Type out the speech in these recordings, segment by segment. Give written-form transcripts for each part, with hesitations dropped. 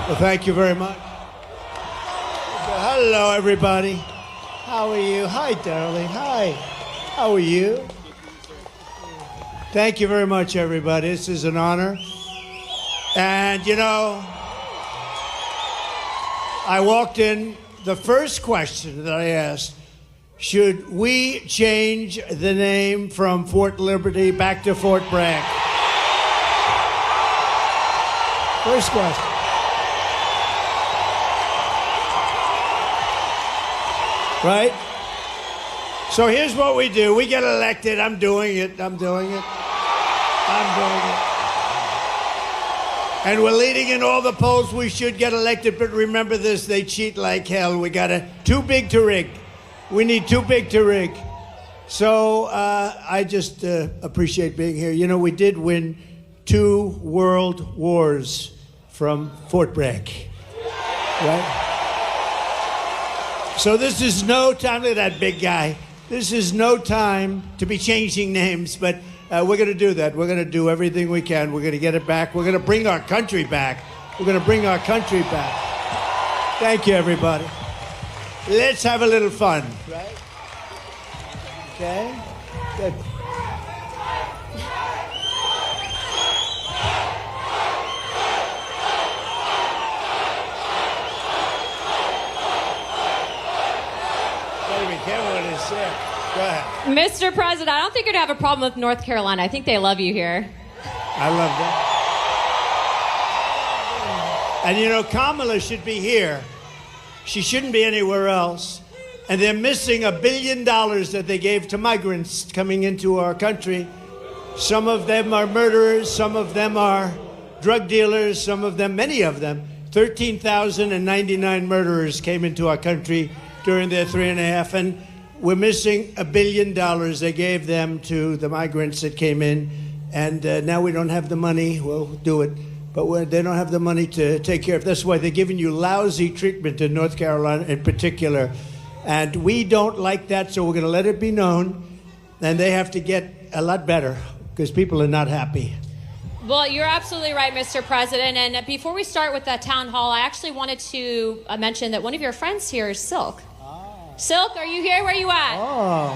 Well, thank you very much. Hello, everybody. How are you? Hi, darling. Hi. How are you? Thank you very much, everybody. This is an honor. And, you know, I walked in, the first question that I asked, should we change the name from Fort Liberty back to Fort Bragg? First question. Right? So here's what we do. We get elected. I'm doing it. And we're leading in all the polls. We should get elected. But remember this, they cheat like hell. We got too big to rig. We need too big to rig. So I just appreciate being here. You know, we did win 2 world wars from Fort Bragg. Right? So this is no time, look at that big guy. This is no time to be changing names, but we're going to do that. We're going to do everything we can. We're going to get it back. We're going to bring our country back. We're going to bring our country back. Thank you, everybody. Let's have a little fun, right? Okay? Good. Go ahead. Mr. President, I don't think you're going to have a problem with North Carolina. I think they love you here. I love that. And you know, Kamala should be here. She shouldn't be anywhere else. And they're missing $1 billion that they gave to migrants coming into our country. Some of them are murderers. Some of them are drug dealers. Some of them, many of them, 13,099 murderers came into our country during their 3.5. And we're missing $1 billion they gave them to the migrants that came in, and now we don't have the money. We'll do it, but they don't have the money to take care of. That's why they're giving you lousy treatment in North Carolina in particular, and we don't like that, so we're going to let it be known, and they have to get a lot better because people are not happy. Well, you're absolutely right, Mr. President, and before we start with that town hall, I actually wanted to mention that one of your friends here is Silk. Silk, are you here? Where are you at? Oh.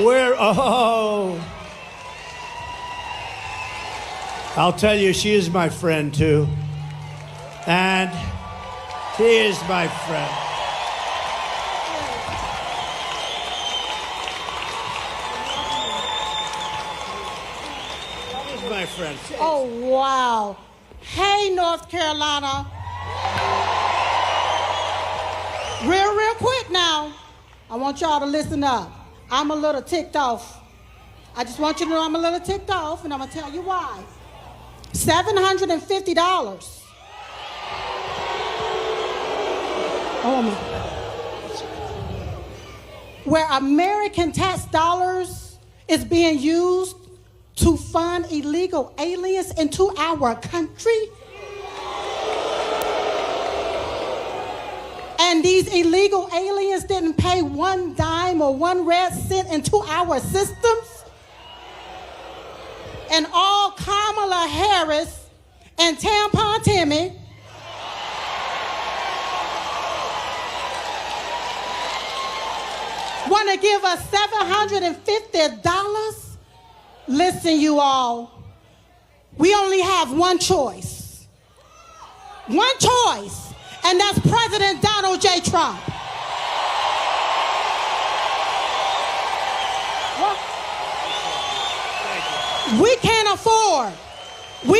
Where? Oh. I'll tell you, she is my friend, too. And she is my friend. She is my friend. Oh, wow. Hey, North Carolina. Real quick now, I want y'all to listen up. I'm a little ticked off. I just want you to know I'm a little ticked off, and I'm going to tell you why. $750. Oh, my. Where American tax dollars is being used to fund illegal aliens into our country. And these illegal aliens didn't pay one dime or 1 red cent into our systems. And all Kamala Harris and Tampon Timmy want to give us $750? Listen, you all. We only have one choice. One choice. And that's President Donald J. Trump. What? We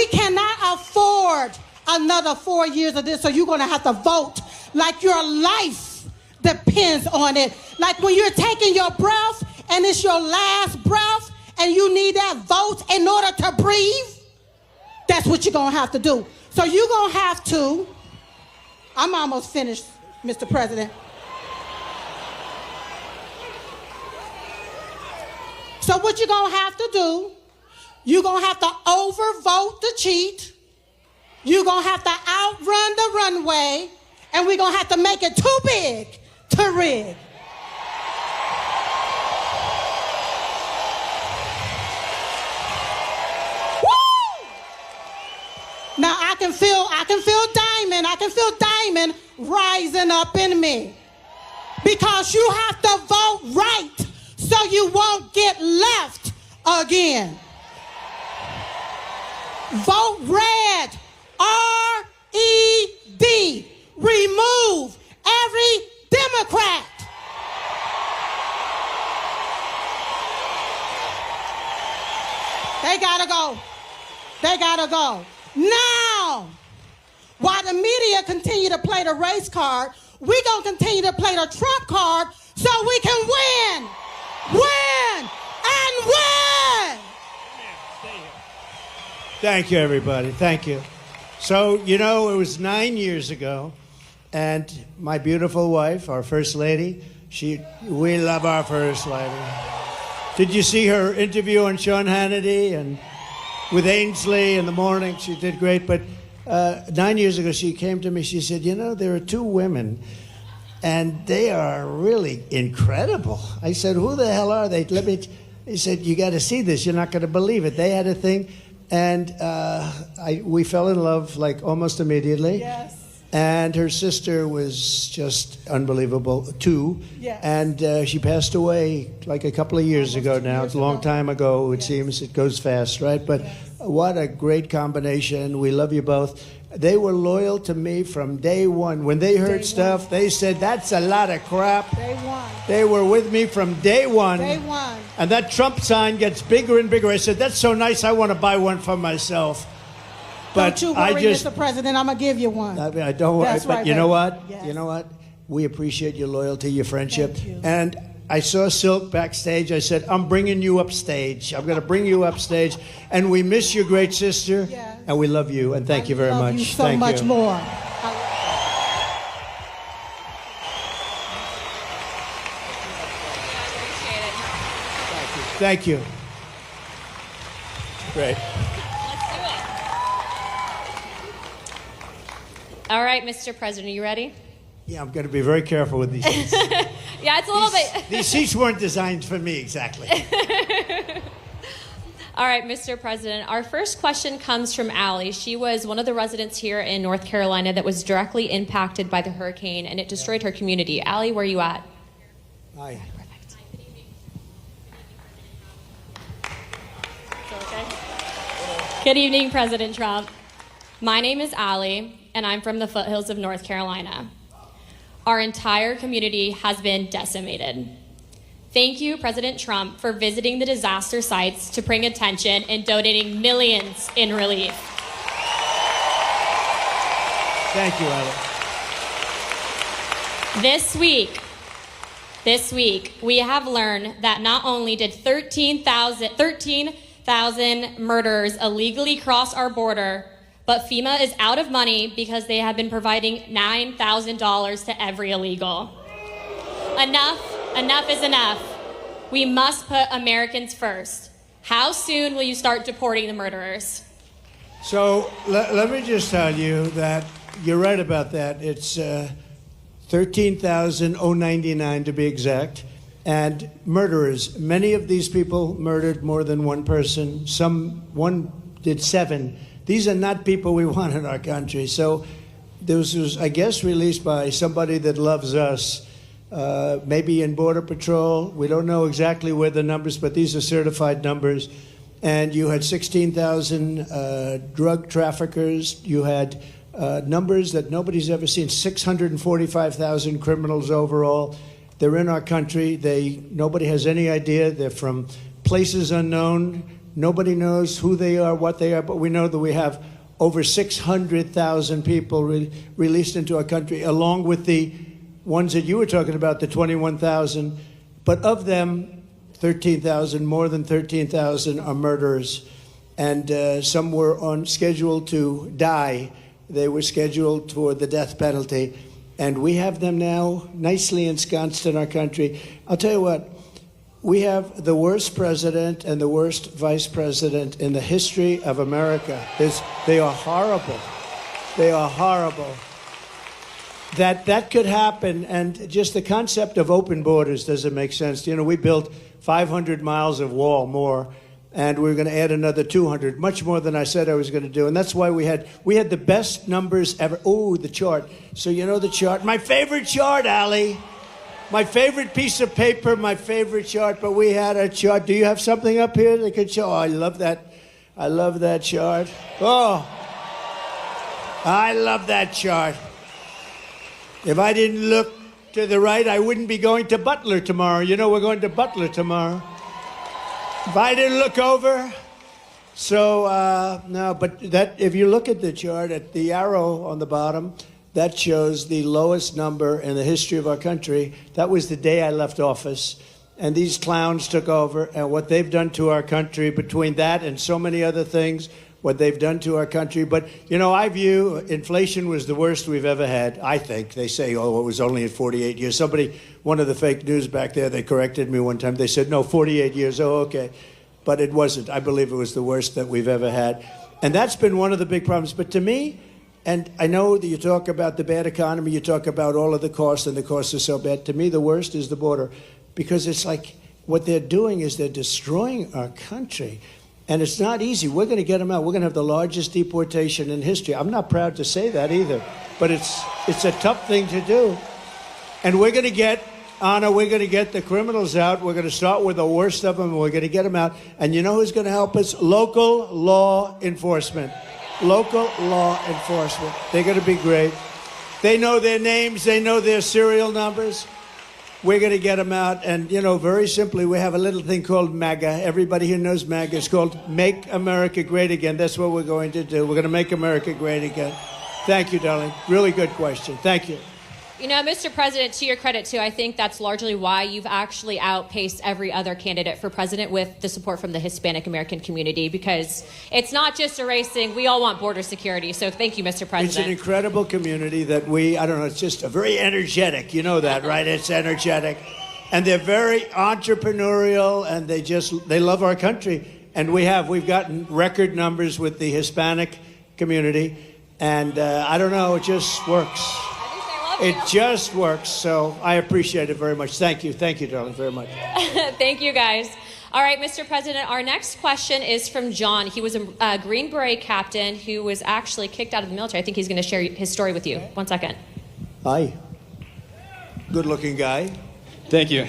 cannot afford another 4 years of this, so you're going to have to vote like your life depends on it. Like when you're taking your breath and it's your last breath and you need that vote in order to breathe, that's what you're going to have to do. So you're going to have to, I'm almost finished, Mr. President. So what you're going to have to do, you're going to have to overvote the cheat. You're going to have to outrun the runway. And we're going to have to make it too big to rig. Woo! can feel diamond rising up in me. Because you have to vote right so you won't get left again. Vote red, R-E-D. Remove every Democrat. They gotta go. They gotta go. Now, while the media continue to play the race card, we're gonna continue to play the Trump card so we can win, win, and win. Thank you, everybody. Thank you. So, you know, it was 9 years ago, and my beautiful wife, our First Lady, we love our First Lady. Did you see her interview on Sean Hannity and with Ainsley in the morning? She did great. But 9 years ago, she came to me. She said, you know, there are two women, and they are really incredible. I said, who the hell are they? He said, you got to see this. You're not going to believe it. They had a thing, and we fell in love like almost immediately. Yes. And her sister was just unbelievable, too. Yes. And she passed away like a couple of years ago now. It's a long time ago, it seems. It goes fast, right? But what a great combination. We love you both. They were loyal to me from day one. When they heard stuff, they said, that's a lot of crap. Day one. They were with me from day one. Day one. And that Trump sign gets bigger and bigger. I said, that's so nice, I want to buy one for myself. But don't you worry, Mr. President, I'm going to give you one. I don't worry. That's but right, you know baby. what? Yes. You know what? We appreciate your loyalty, your friendship. Thank you. And I saw Silk backstage. I said, I'm bringing you upstage. I'm going to bring you upstage. And we miss your great sister. Yes. And we love you. And thank you very much. I love you so thank much you. more. Thank you. Great. All right, Mr. President, are you ready? Yeah, I'm going to be very careful with these seats. Yeah, it's a little bit. These seats weren't designed for me, exactly. All right, Mr. President, our first question comes from Allie. She was one of the residents here in North Carolina that was directly impacted by the hurricane, and it destroyed her community. Allie, where are you at? Hi. Perfect. Okay. Good evening, President Trump. My name is Allie, and I'm from the foothills of North Carolina. Our entire community has been decimated. Thank you, President Trump, for visiting the disaster sites to bring attention and donating millions in relief. Thank you, Allie. This week, we have learned that not only did 13,000 murderers illegally cross our border, but FEMA is out of money because they have been providing $9,000 to every illegal. Enough is enough. We must put Americans first. How soon will you start deporting the murderers? So let me just tell you that you're right about that. It's 13,099 to be exact. And murderers, many of these people murdered more than one person. One did 7. These are not people we want in our country. So this was, I guess, released by somebody that loves us, maybe in Border Patrol. We don't know exactly where the numbers, but these are certified numbers. And you had 16,000 drug traffickers. You had numbers that nobody's ever seen, 645,000 criminals overall. They're in our country. Nobody has any idea. They're from places unknown. Nobody knows who they are, what they are, but we know that we have over 600,000 people released into our country, along with the ones that you were talking about, the 21,000. But of them, 13,000, more than 13,000 are murderers. And some were on schedule to die. They were scheduled for the death penalty. And we have them now nicely ensconced in our country. I'll tell you what. We have the worst president and the worst vice president in the history of America. They are horrible. They are horrible. That could happen, and just the concept of open borders doesn't make sense. You know, we built 500 miles of wall more, and we were going to add another 200, much more than I said I was going to do. And that's why we had the best numbers ever. Oh, the chart. So you know the chart. My favorite chart, Ali. My favorite piece of paper, my favorite chart. But we had a chart. Do you have something up here that could show? Oh, I love that. I love that chart. Oh, I love that chart. If I didn't look to the right, I wouldn't be going to Butler tomorrow. You know, we're going to Butler tomorrow. If I didn't look over. So, no, but that, if you look at the chart, at the arrow on the bottom, that shows the lowest number in the history of our country. That was the day I left office. And these clowns took over. And what they've done to our country, between that and so many other things, what they've done to our country. But, you know, I view inflation was the worst we've ever had, I think. They say, oh, it was only in 48 years. Somebody, one of the fake news back there, they corrected me one time. They said, no, 48 years. Oh, okay. But it wasn't. I believe it was the worst that we've ever had. And that's been one of the big problems. But to me, and I know that you talk about the bad economy, you talk about all of the costs, and the costs are so bad. To me, the worst is the border. Because it's like what they're doing is they're destroying our country. And it's not easy. We're going to get them out. We're going to have the largest deportation in history. I'm not proud to say that either. But it's a tough thing to do. And we're going to get, Anna, we're going to get the criminals out. We're going to start with the worst of them, and we're going to get them out. And you know who's going to help us? Local law enforcement. Local law enforcement. They're going to be great. They know their names. They know their serial numbers. We're going to get them out. And, you know, very simply, we have a little thing called MAGA. Everybody here knows MAGA. It's called Make America Great Again. That's what we're going to do. We're going to make America great again. Thank you, darling. Really good question. Thank you. You know, Mr. President, to your credit, too, I think that's largely why you've actually outpaced every other candidate for president with the support from the Hispanic American community, because it's not just erasing. We all want border security. So thank you, Mr. President. It's an incredible community that I don't know, it's just a very energetic. You know that, right? It's energetic. And they're very entrepreneurial, and they love our country. And we've gotten record numbers with the Hispanic community. And I don't know, it just works. It just works, so I appreciate it very much. Thank you, darling, very much. Thank you, guys. All right, Mr. President, our next question is from John. He was a Green Beret captain who was actually kicked out of the military. I think he's going to share his story with you. 1 second. Hi. Good-looking guy. Thank you.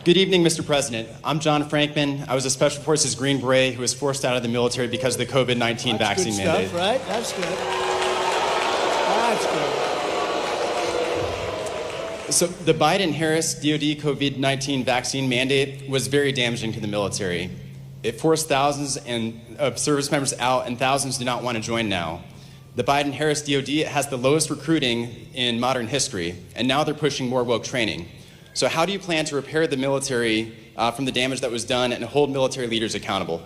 Good evening, Mr. President. I'm John Frankman. I was a Special Forces Green Beret who was forced out of the military because of the COVID-19 vaccine mandate. That's good stuff, right? That's good. That's good. So the Biden-Harris DoD COVID-19 vaccine mandate was very damaging to the military. It forced thousands of service members out, and thousands do not want to join now. The Biden-Harris DoD has the lowest recruiting in modern history, and now they're pushing more woke training. So how do you plan to repair the military from the damage that was done and hold military leaders accountable?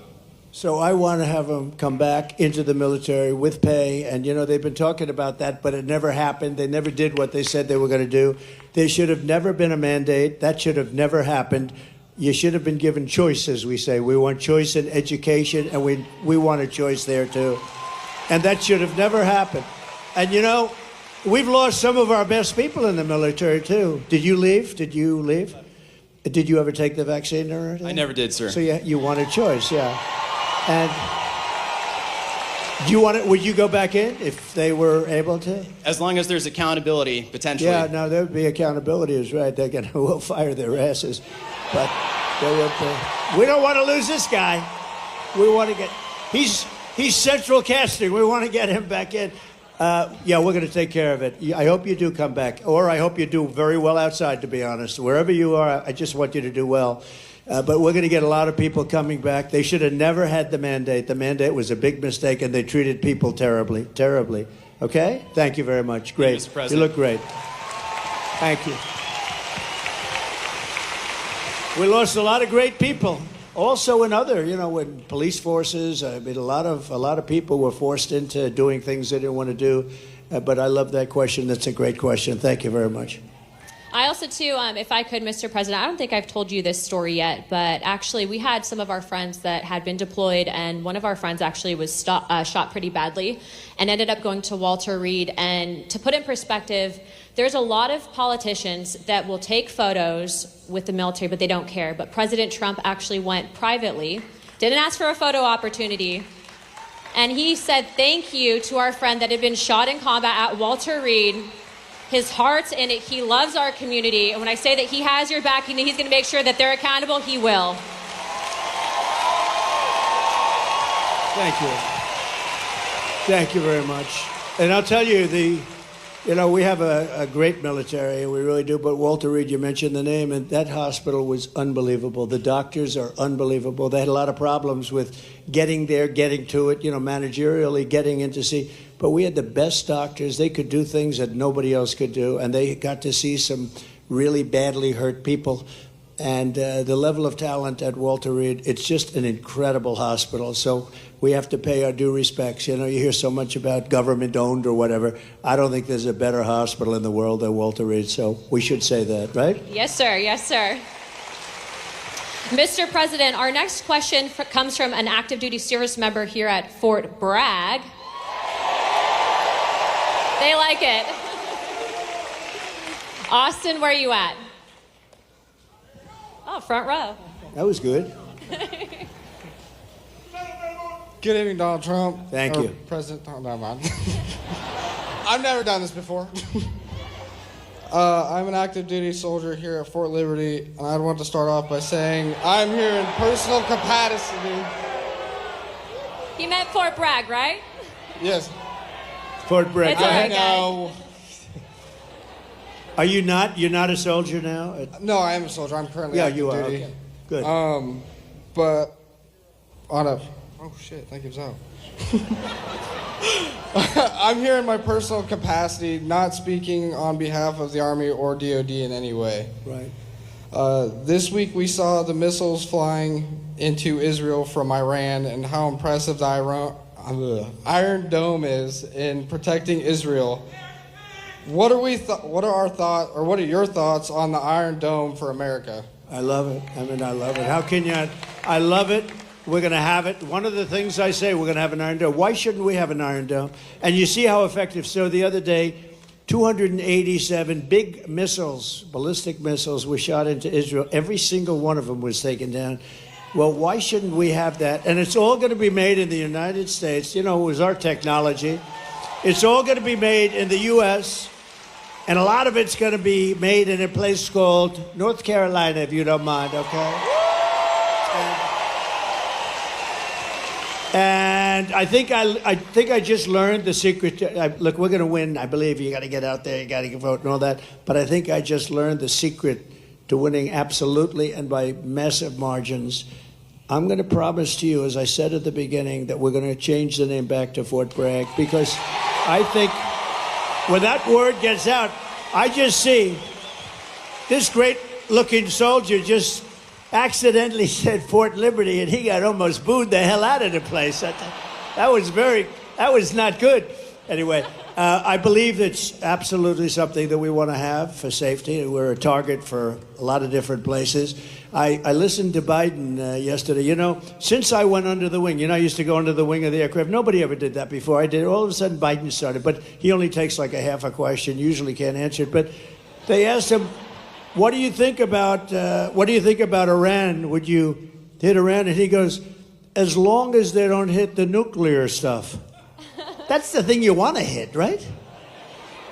So I want to have them come back into the military with pay. And, you know, they've been talking about that, but it never happened. They never did what they said they were going to do. There should have never been a mandate. That should have never happened. You should have been given choice, as we say. We want choice in education, and we want a choice there, too. And that should have never happened. And, you know, we've lost some of our best people in the military, too. Did you leave? Did you ever take the vaccine or anything? I never did, sir. So you want a choice, yeah. And would you go back in if they were able to? As long as there's accountability, potentially. Yeah, no, there would be accountability, is right. We'll fire their asses. But we don't want to lose this guy. We want to he's central casting. We want to get him back in. Yeah, we're going to take care of it. I hope you do come back. Or I hope you do very well outside, to be honest. Wherever you are, I just want you to do well. But we're going to get a lot of people coming back. They should have never had the mandate. The mandate was a big mistake, and they treated people terribly, terribly. Okay? Thank you very much. Great. Mr. President. You look great. Thank you. We lost a lot of great people. Also in other, in police forces, I mean, a lot of people were forced into doing things they didn't want to do. But I love that question. That's a great question. Thank you very much. I also, too, if I could, Mr. President, I don't think I've told you this story yet, but actually we had some of our friends that had been deployed, and one of our friends actually was shot pretty badly and ended up going to Walter Reed. And to put in perspective, there's a lot of politicians that will take photos with the military, but they don't care. But President Trump actually went privately, didn't ask for a photo opportunity, and he said thank you to our friend that had been shot in combat at Walter Reed. His heart's in it. He loves our community. And when I say that he has your back and he's going to make sure that they're accountable, he will. Thank you. Thank you very much. And I'll tell you, we have a great military, we really do, but Walter Reed, you mentioned the name, and that hospital was unbelievable. The doctors are unbelievable. They had a lot of problems with getting there, getting to it, managerially getting in to see. But we had the best doctors. They could do things that nobody else could do, and they got to see some really badly hurt people. And the level of talent at Walter Reed, it's just an incredible hospital. So we have to pay our due respects. You hear so much about government-owned or whatever. I don't think there's a better hospital in the world than Walter Reed, so we should say that, right? Yes, sir. Yes, sir. Mr. President, our next question comes from an active duty service member here at Fort Bragg. They like it. Austin, where are you at? Oh, front row. That was good. Good evening, Donald Trump. Thank you. President, oh, never mind. I've never done this before. I'm an active duty soldier here at Fort Liberty, and I want to start off by saying I'm here in personal capacity. He meant Fort Bragg, right? Yes. Fort Bragg. It's all right, guys. No. Are you not? You're not a soldier now? No, I am a soldier. I'm currently active you are. duty. Okay. Good. But on a... Oh, shit. Thank you, so. I'm here in my personal capacity, not speaking on behalf of the Army or DOD in any way. Right. This week we saw the missiles flying into Israel from Iran and how impressive the Iron Dome is in protecting Israel. What are your thoughts on the Iron Dome for America? I love it. I love it. How can you? I love it. We're going to have it. One of the things I say, we're going to have an Iron Dome. Why shouldn't we have an Iron Dome? And you see how effective. So the other day, 287 big missiles, ballistic missiles, were shot into Israel. Every single one of them was taken down. Well, why shouldn't we have that? And it's all going to be made in the United States. It was our technology. It's all going to be made in the U.S., and a lot of it's going to be made in a place called North Carolina, if you don't mind, okay? And I think I just learned the secret. Look, we're going to win. I believe you got to get out there, you got to vote and all that. But I think I just learned the secret to winning absolutely and by massive margins. I'm going to promise to you, as I said at the beginning, that we're going to change the name back to Fort Bragg, because I think when that word gets out, I just see this great-looking soldier just accidentally said Fort Liberty, and he got almost booed the hell out of the place. That was not good. Anyway, I believe it's absolutely something that we want to have for safety. We're a target for a lot of different places. I listened to Biden yesterday. Since I went under the wing, I used to go under the wing of the aircraft. Nobody ever did that before. I did. All of a sudden, Biden started, but he only takes like a half a question. Usually can't answer it. But they asked him, "What do you think about Iran? Would you hit Iran?" And he goes, "As long as they don't hit the nuclear stuff." That's the thing you want to hit, right?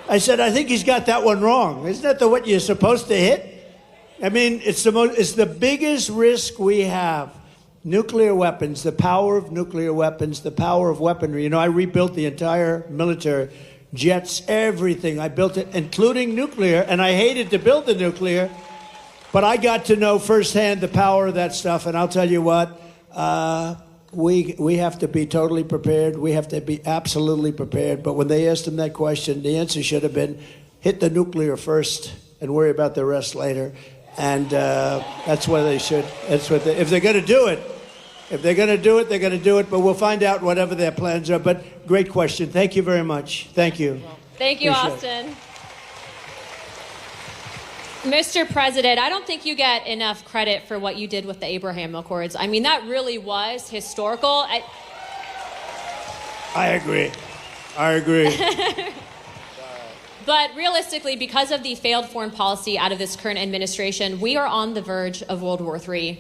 I said, I think he's got that one wrong. Isn't that what you're supposed to hit? I mean, it's the biggest risk we have. Nuclear weapons, the power of nuclear weapons, the power of weaponry. I rebuilt the entire military, jets, everything. I built it, including nuclear, and I hated to build the nuclear, but I got to know firsthand the power of that stuff, and I'll tell you what, we have to be totally prepared. We have to be absolutely prepared. But when they asked him that question, the answer should have been, hit the nuclear first and worry about the rest later. And that's what they should. If they're going to do it, they're going to do it. But we'll find out whatever their plans are. But great question. Thank you very much. Thank you. Thank you, Appreciate Austin. Mr. President, I don't think you get enough credit for what you did with the Abraham Accords. I mean, that really was historical. I agree. I agree. But realistically, because of the failed foreign policy out of this current administration, we are on the verge of World War III.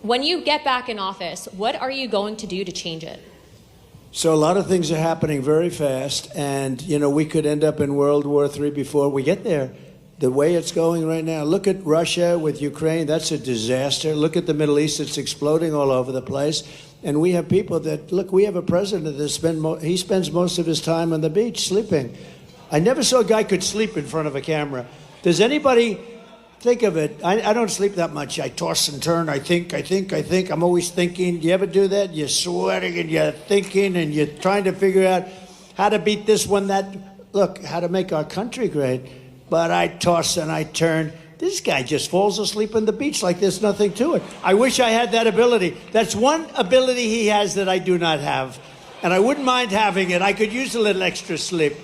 When you get back in office, what are you going to do to change it? So a lot of things are happening very fast, and, you know, we could end up in World War III before we get there. The way it's going right now, look at Russia with Ukraine, that's a disaster. Look at the Middle East, it's exploding all over the place. And we have people that, look, we have a president that he spends most of his time on the beach sleeping. I never saw a guy could sleep in front of a camera. Does anybody think of it? I don't sleep that much. I toss and turn, I think. I'm always thinking. Do you ever do that? You're sweating and you're thinking and you're trying to figure out how to beat this one, that. Look, how to make our country great. But I toss and I turn. This guy just falls asleep on the beach like there's nothing to it. I wish I had that ability. That's one ability he has that I do not have. And I wouldn't mind having it. I could use a little extra sleep.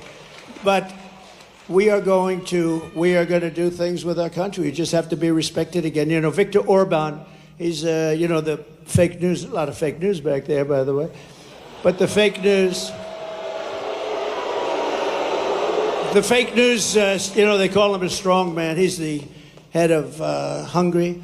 But we are going to do things with our country. We just have to be respected again. You know, Viktor Orban, he's, you know, the fake news, a lot of fake news back there, by the way. But the fake news, you know, they call him a strong man. He's the head of Hungary.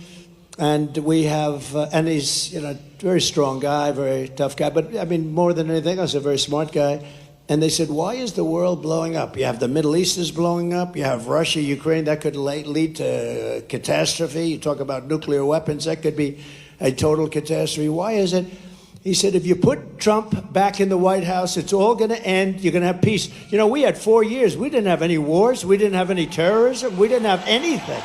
And we have, and he's, you know, very strong guy, very tough guy. But, I mean, more than anything else, a very smart guy. And they said, why is the world blowing up? You have the Middle East is blowing up. You have Russia, Ukraine. That could lead to catastrophe. You talk about nuclear weapons. That could be a total catastrophe. Why is it? He said, if you put Trump back in the White House, it's all going to end. You're going to have peace. You know, we had 4 years. We didn't have any wars. We didn't have any terrorism. We didn't have anything.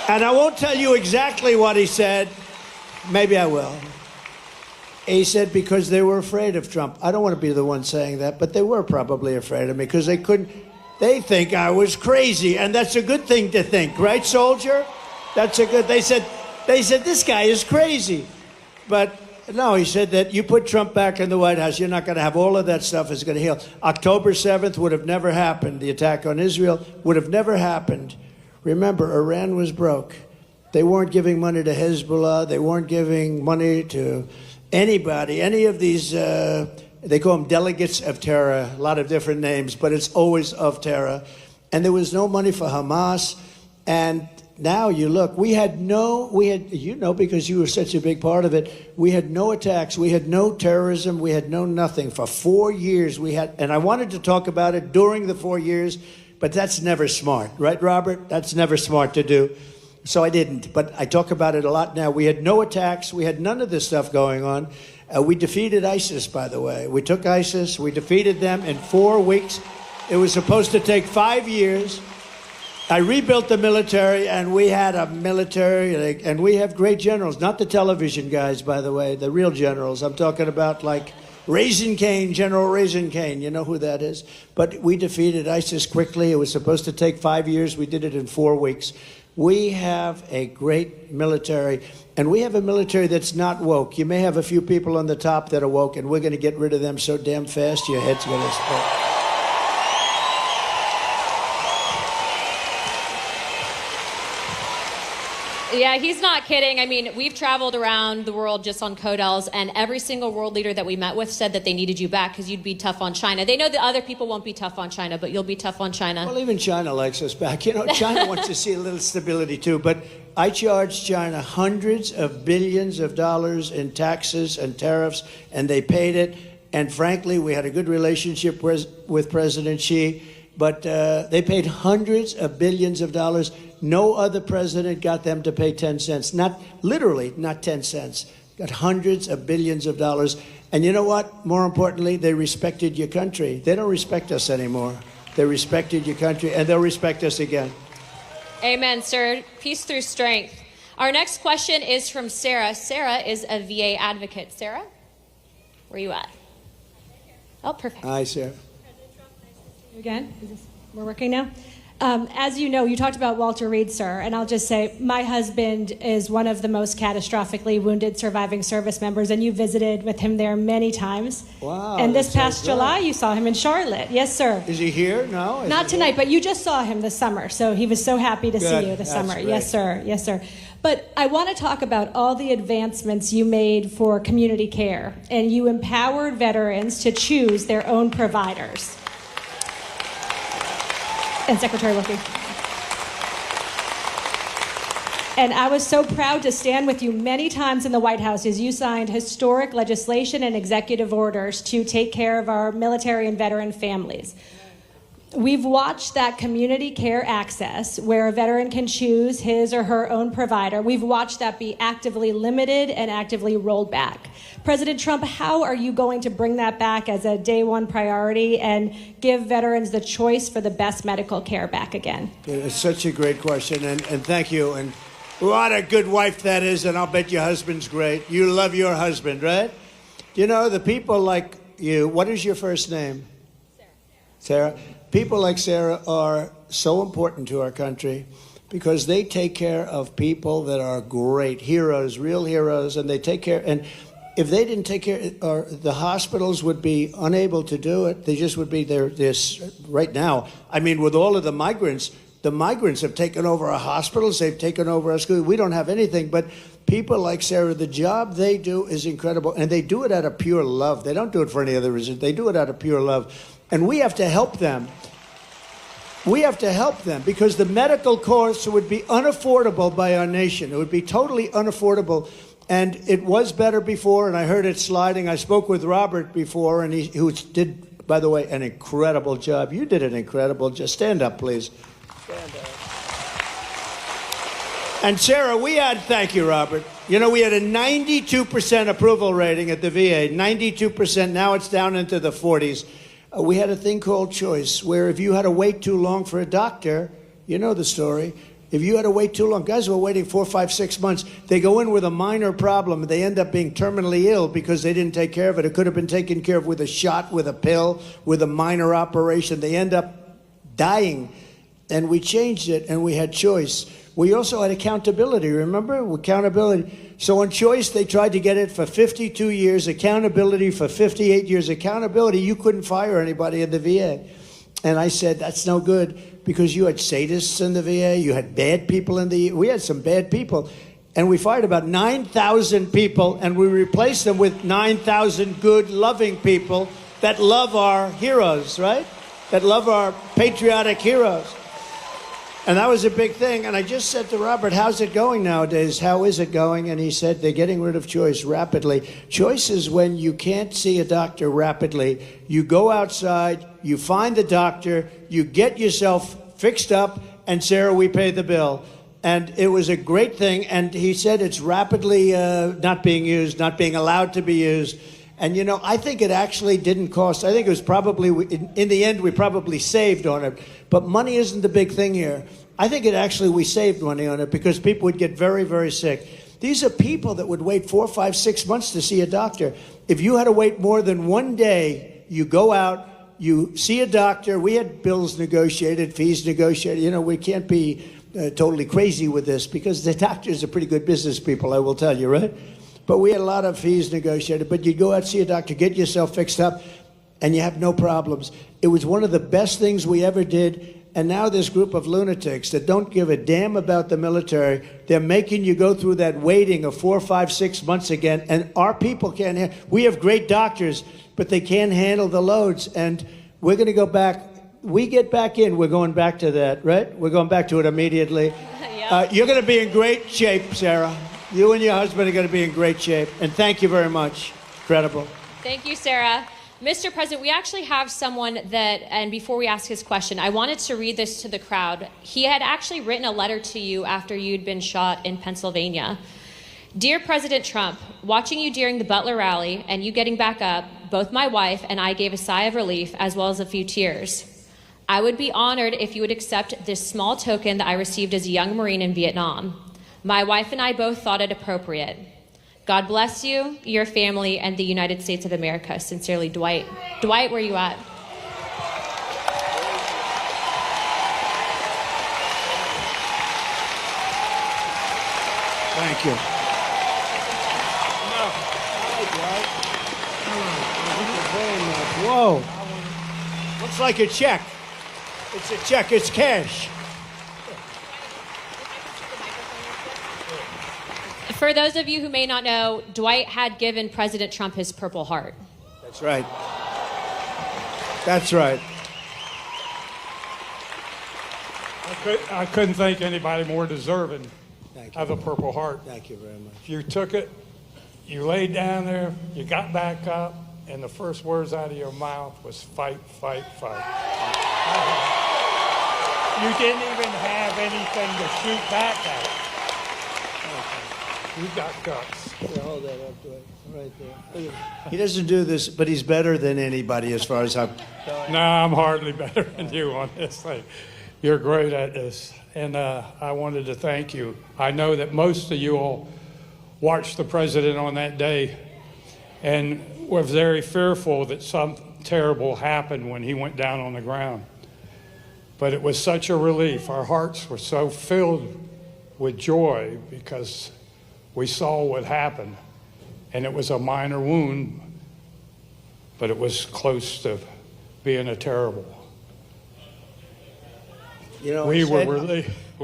And I won't tell you exactly what he said. Maybe I will. He said because they were afraid of Trump. I don't want to be the one saying that, but they were probably afraid of me because they think I was crazy. And that's a good thing to think, right, soldier? That's a good, they said, this guy is crazy. But no, he said that you put Trump back in the White House, you're not going to have all of that stuff is going to heal. October 7th would have never happened. The attack on Israel would have never happened. Remember, Iran was broke. They weren't giving money to Hezbollah. They weren't giving money to anybody, any of these, they call them delegates of terror, a lot of different names, but it's always of terror. And there was no money for Hamas. And now you look, you know, because you were such a big part of it, we had no attacks, we had no terrorism, we had no nothing. For 4 years we had, and I wanted to talk about it during the 4 years, but that's never smart, right, Robert? That's never smart to do. So I didn't, but I talk about it a lot now. We had no attacks. We had none of this stuff going on. We defeated ISIS, by the way. We took ISIS. We defeated them in 4 weeks. It was supposed to take 5 years. I rebuilt the military, and we had a military, and we have great generals, not the television guys, by the way, the real generals. I'm talking about like Raisin Cane, General Raisin Cane. You know who that is? But we defeated ISIS quickly. It was supposed to take 5 years. We did it in 4 weeks. We have a great military, and we have a military that's not woke. You may have a few people on the top that are woke, and we're going to get rid of them so damn fast your head's going to split. Yeah, he's not kidding. I mean, we've traveled around the world just on Codels, and every single world leader that we met with said that they needed you back because you'd be tough on China. They know that other people won't be tough on China, but you'll be tough on China. Well, even China likes us back. You know, China wants to see a little stability too, but I charged China hundreds of billions of dollars in taxes and tariffs, and they paid it. And frankly, we had a good relationship with President Xi, but they paid hundreds of billions of dollars. No other president got them to pay 10 cents. Not literally, not 10 cents. Got hundreds of billions of dollars. And you know what? More importantly, they respected your country. They don't respect us anymore. They respected your country, and they'll respect us again. Amen, sir. Peace through strength. Our next question is from Sarah. Sarah is a VA advocate. Sarah, where are you at? Oh, perfect. Hi, Sarah. President Trump, nice to see you again. We're working now. As you know, you talked about Walter Reed, sir, and I'll just say my husband is one of the most catastrophically wounded surviving service members, and you visited with him there many times. Wow. And this past July, you saw him in Charlotte. Yes, sir. Is he here? No? Not tonight, but you just saw him this summer, so he was so happy to see you this summer. Great. Yes, sir. Yes, sir. But I want to talk about all the advancements you made for community care, and you empowered veterans to choose their own providers. And Secretary Wilkie. And I was so proud to stand with you many times in the White House as you signed historic legislation and executive orders to take care of our military and veteran families. We've watched that community care access where a veteran can choose his or her own provider. We've watched that be actively limited and actively rolled back. President Trump, how are you going to bring that back as a day one priority and give veterans the choice for the best medical care back again? It's such a great question, and thank you. And what a good wife that is, and I'll bet your husband's great. You love your husband, right? You know, the people like you, what is your first name? Sarah. People like Sarah are so important to our country because they take care of people that are great heroes, real heroes, and they take care. And if they didn't take care, or the hospitals would be unable to do it. They just would be there. This right now. I mean, with all of the migrants have taken over our hospitals. They've taken over our schools. We don't have anything, but people like Sarah, the job they do is incredible, and they do it out of pure love. They don't do it for any other reason. They do it out of pure love. And we have to help them. We have to help them because the medical costs would be unaffordable by our nation. It would be totally unaffordable. And it was better before, and I heard it sliding. I spoke with Robert before, and who did, by the way, an incredible job. You did an incredible job. Stand up, please. Stand up. And Sarah, thank you, Robert. You know, we had a 92% approval rating at the VA, 92%. Now it's down into the 40s. We had a thing called choice, where if you had to wait too long for a doctor, you know the story. If you had to wait too long, guys were waiting 4, 5, 6 months. They go in with a minor problem. They end up being terminally ill because they didn't take care of it. It could have been taken care of with a shot, with a pill, with a minor operation. They end up dying. And we changed it, and we had choice. We also had accountability, remember? Accountability. So on choice, they tried to get it for 52 years, accountability for 58 years. Accountability, you couldn't fire anybody in the VA. And I said, that's no good, because you had sadists in the VA, you had bad people we had some bad people. And we fired about 9,000 people, and we replaced them with 9,000 good, loving people that love our heroes, right? That love our patriotic heroes. And that was a big thing. And I just said to Robert, how's it going nowadays? How is it going? And he said, they're getting rid of choice rapidly. Choice is when you can't see a doctor rapidly. You go outside, you find the doctor, you get yourself fixed up, and Sarah, we pay the bill. And it was a great thing. And he said it's rapidly not being used, not being allowed to be used. And, you know, I think it actually didn't cost. I think it was probably, in the end, we probably saved on it. But money isn't the big thing here. I think we saved money on it because people would get very, very sick. These are people that would wait 4, 5, 6 months to see a doctor. If you had to wait more than one day, you go out, you see a doctor. We had bills negotiated, fees negotiated. You know, we can't be totally crazy with this because the doctors are pretty good business people, I will tell you, right? But we had a lot of fees negotiated. But you'd go out, see a doctor, get yourself fixed up, and you have no problems. It was one of the best things we ever did. And now this group of lunatics that don't give a damn about the military, they're making you go through that waiting of 4, 5, 6 months again. And our people can't we have great doctors, but they can't handle the loads. And we're going to go back. We get back in, we're going back to that, right? We're going back to it immediately. Yep. You're going to be in great shape, Sarah. You and your husband are going to be in great shape. And thank you very much. Incredible. Thank you, Sarah. Mr. President, we actually have someone that, and before we ask his question, I wanted to read this to the crowd. He had actually written a letter to you after you'd been shot in Pennsylvania. Dear President Trump, watching you during the Butler rally and you getting back up, both my wife and I gave a sigh of relief as well as a few tears. I would be honored if you would accept this small token that I received as a young Marine in Vietnam. My wife and I both thought it appropriate. God bless you, your family, and the United States of America. Sincerely, Dwight. Dwight, where are you at? Thank you. Whoa. Looks like a check. It's a check. It's cash. For those of you who may not know, Dwight had given President Trump his Purple Heart. That's right. That's right. I couldn't think anybody more deserving of a Purple Heart. Thank you very much. You took it, you laid down there, you got back up, and the first words out of your mouth was fight, fight, fight. You didn't even have anything to shoot back at. You got guts. Yeah, hold that up to it. Right there. He doesn't do this, but he's better than anybody as far as I'm... No, I'm hardly better than you on this thing. You're great at this. And I wanted to thank you. I know that most of you all watched the president on that day and were very fearful that something terrible happened when he went down on the ground. But it was such a relief. Our hearts were so filled with joy because we saw what happened. And it was a minor wound, but it was close to being a terrible. You know,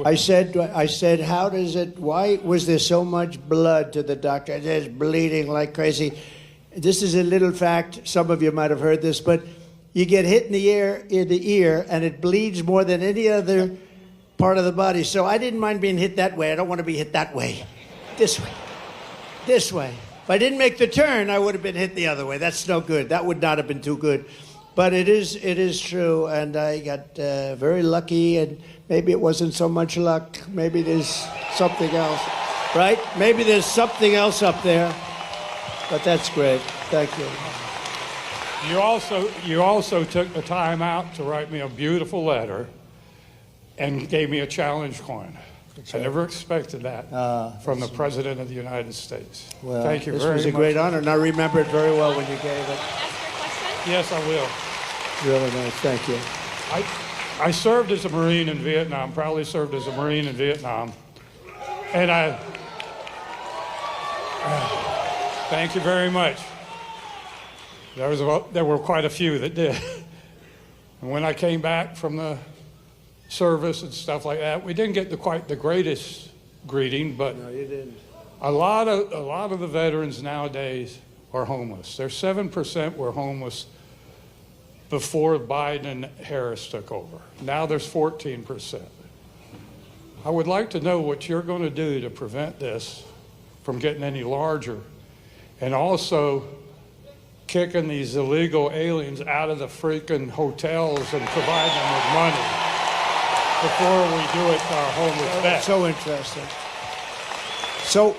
I said, how does it, why was there so much blood to the doctor? There's bleeding like crazy. This is a little fact. Some of you might have heard this, but you get hit in the ear, and it bleeds more than any other part of the body. So I didn't mind being hit that way. I don't want to be hit that way. This way. This way. If I didn't make the turn, I would have been hit the other way. That's no good. That would not have been too good. But it is true, and I got very lucky, and maybe it wasn't so much luck. Maybe there's something else, right? Maybe there's something else up there, but that's great. Thank you. You also took the time out to write me a beautiful letter and gave me a challenge coin. I never expected that from the President of the United States. Well, thank you very much. This was a great honor, and I remember it very well when you gave it. Yes, I will. Really nice. Thank you. I served as a Marine in Vietnam, proudly served as a Marine in Vietnam. And thank you very much. There were quite a few that did. And when I came back from the service and stuff like that, we didn't get quite the greatest greeting, but no, you didn't. A lot of the veterans nowadays are homeless. There's 7% were homeless before Biden and Harris took over. Now there's 14%. I would like to know what you're going to do to prevent this from getting any larger, and also kicking these illegal aliens out of the freaking hotels and providing them with money before we do it to our homeless vets. So interesting. So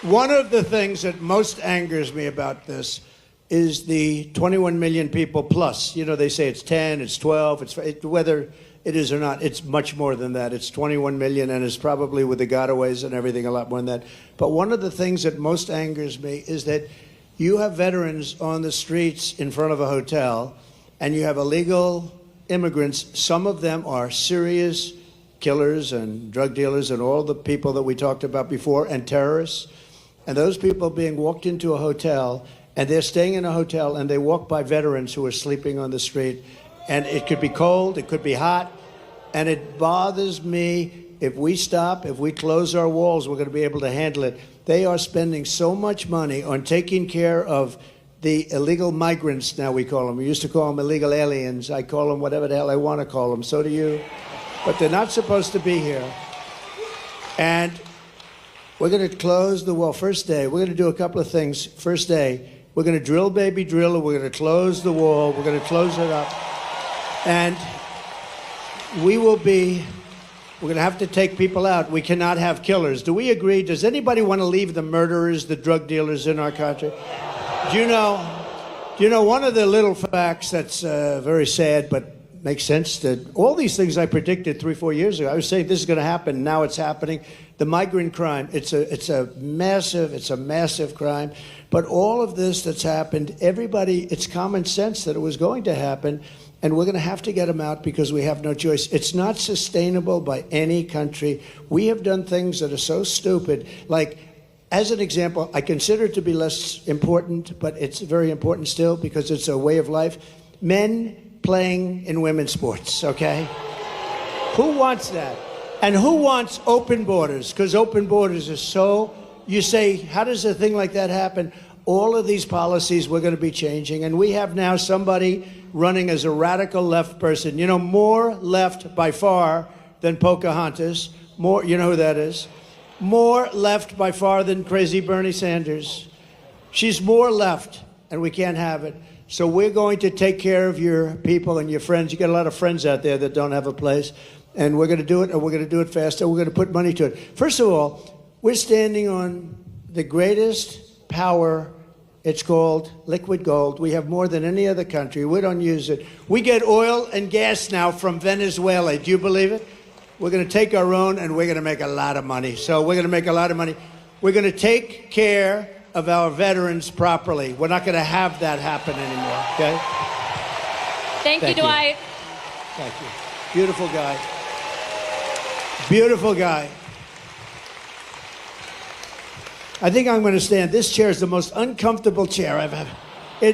one of the things that most angers me about this is the 21 million people plus. You know, they say it's 10, it's 12, whether it is or not, it's much more than that. It's 21 million, and it's probably with the gotaways and everything a lot more than that. But one of the things that most angers me is that you have veterans on the streets in front of a hotel, and you have illegal immigrants. Some of them are serious killers and drug dealers and all the people that we talked about before, and terrorists. And those people being walked into a hotel, and they're staying in a hotel, and they walk by veterans who are sleeping on the street. And it could be cold, it could be hot, and it bothers me. If we stop, if we close our walls, we're going to be able to handle it. They are spending so much money on taking care of the illegal migrants, now we call them. We used to call them illegal aliens. I call them whatever the hell I want to call them. So do you. But they're not supposed to be here. And we're going to close the wall. First day, we're going to do a couple of things. First day, we're going to drill, baby, drill. We're going to close the wall. We're going to close it up. And we're going to have to take people out. We cannot have killers. Do we agree? Does anybody want to leave the murderers, the drug dealers in our country? Do you know one of the little facts that's very sad, but make sense that all these things I predicted 3-4 years ago. I was saying this is going to happen. Now it's happening. The migrant crime, it's a massive crime. But all of this that's happened, everybody, it's common sense that it was going to happen. And we're going to have to get them out because we have no choice. It's not sustainable by any country. We have done things that are so stupid. Like, as an example, I consider it to be less important, but it's very important still because it's a way of life. Men playing in women's sports, okay? Who wants that? And who wants open borders? Because open borders are so, you say, how does a thing like that happen? All of these policies we're going to be changing. And we have now somebody running as a radical left person. You know, more left by far than Pocahontas. More, you know who that is? More left by far than crazy Bernie Sanders. She's more left, and we can't have it. So we're going to take care of your people and your friends. You got a lot of friends out there that don't have a place. And we're going to do it, and we're going to do it faster. We're going to put money to it. First of all, we're standing on the greatest power. It's called liquid gold. We have more than any other country. We don't use it. We get oil and gas now from Venezuela. Do you believe it? We're going to take our own, and we're going to make a lot of money. So we're going to make a lot of money. We're going to take care of our veterans properly. We're not going to have that happen anymore, okay? Thank you, Dwight. Thank you. Beautiful guy. Beautiful guy. I think I'm going to stand. This chair is the most uncomfortable chair I've ever.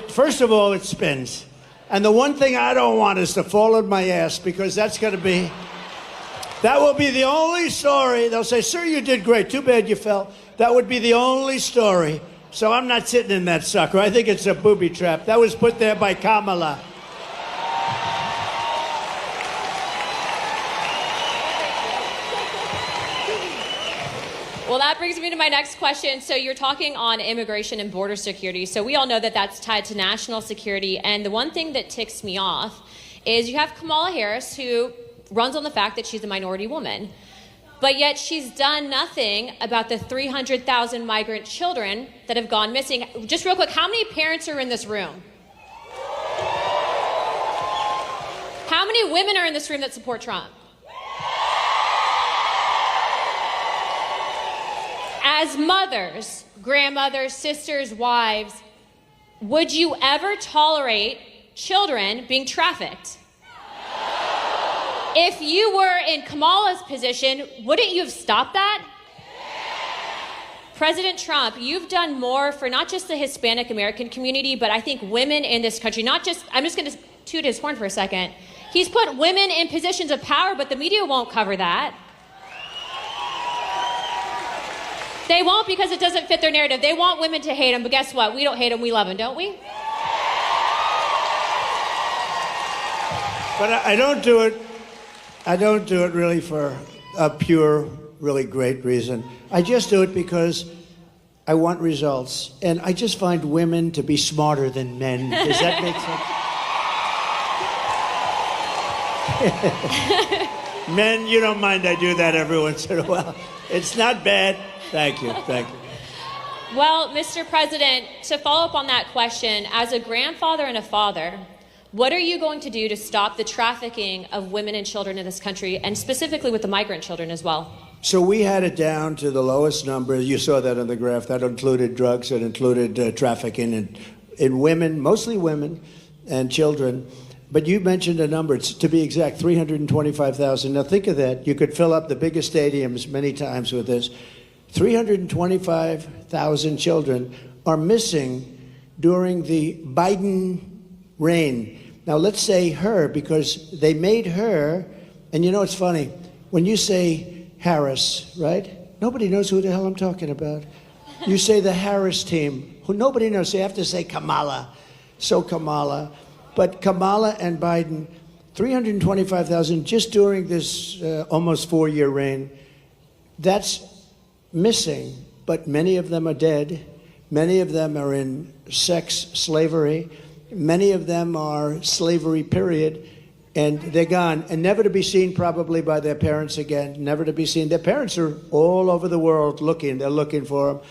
First of all, it spins. And the one thing I don't want is to fall on my ass, because that will be the only story. They'll say, sir, you did great. Too bad you fell. That would be the only story. So I'm not sitting in that sucker. I think it's a booby trap. That was put there by Kamala. Well, that brings me to my next question. So you're talking on immigration and border security. So we all know that that's tied to national security. And the one thing that ticks me off is you have Kamala Harris, who runs on the fact that she's a minority woman. But yet she's done nothing about the 300,000 migrant children that have gone missing. Just real quick, how many parents are in this room? How many women are in this room that support Trump? As mothers, grandmothers, sisters, wives, would you ever tolerate children being trafficked? If you were in Kamala's position, wouldn't you have stopped that? President Trump, you've done more for not just the Hispanic American community, but I think women in this country, not just, I'm just going to toot his horn for a second. He's put women in positions of power, but the media won't cover that. They won't, because it doesn't fit their narrative. They want women to hate them, but guess what? We don't hate them, we love them, don't we? But I don't do it. I don't do it really for a pure, really great reason. I just do it because I want results. And I just find women to be smarter than men. Does that make sense? Men, you don't mind I do that every once in a while. It's not bad. Thank you. Thank you. Well, Mr. President, to follow up on that question, as a grandfather and a father, what are you going to do to stop the trafficking of women and children in this country, and specifically with the migrant children as well? So we had it down to the lowest number. You saw that on the graph. That included drugs. It included trafficking in women, mostly women and children. But you mentioned a number. It's, to be exact, 325,000. Now think of that. You could fill up the biggest stadiums many times with this. 325,000 children are missing during the Biden reign. Now let's say her, because they made her, and you know it's funny, when you say Harris, right? Nobody knows who the hell I'm talking about. You say the Harris team, who nobody knows. So you have to say Kamala. So Kamala. But Kamala and Biden, 325,000 just during this almost 4-year reign. That's missing, but many of them are dead. Many of them are in sex slavery. Many of them are slavery, period, and they're gone, and never to be seen probably by their parents again, never to be seen. Their parents are all over the world looking. They're looking for them.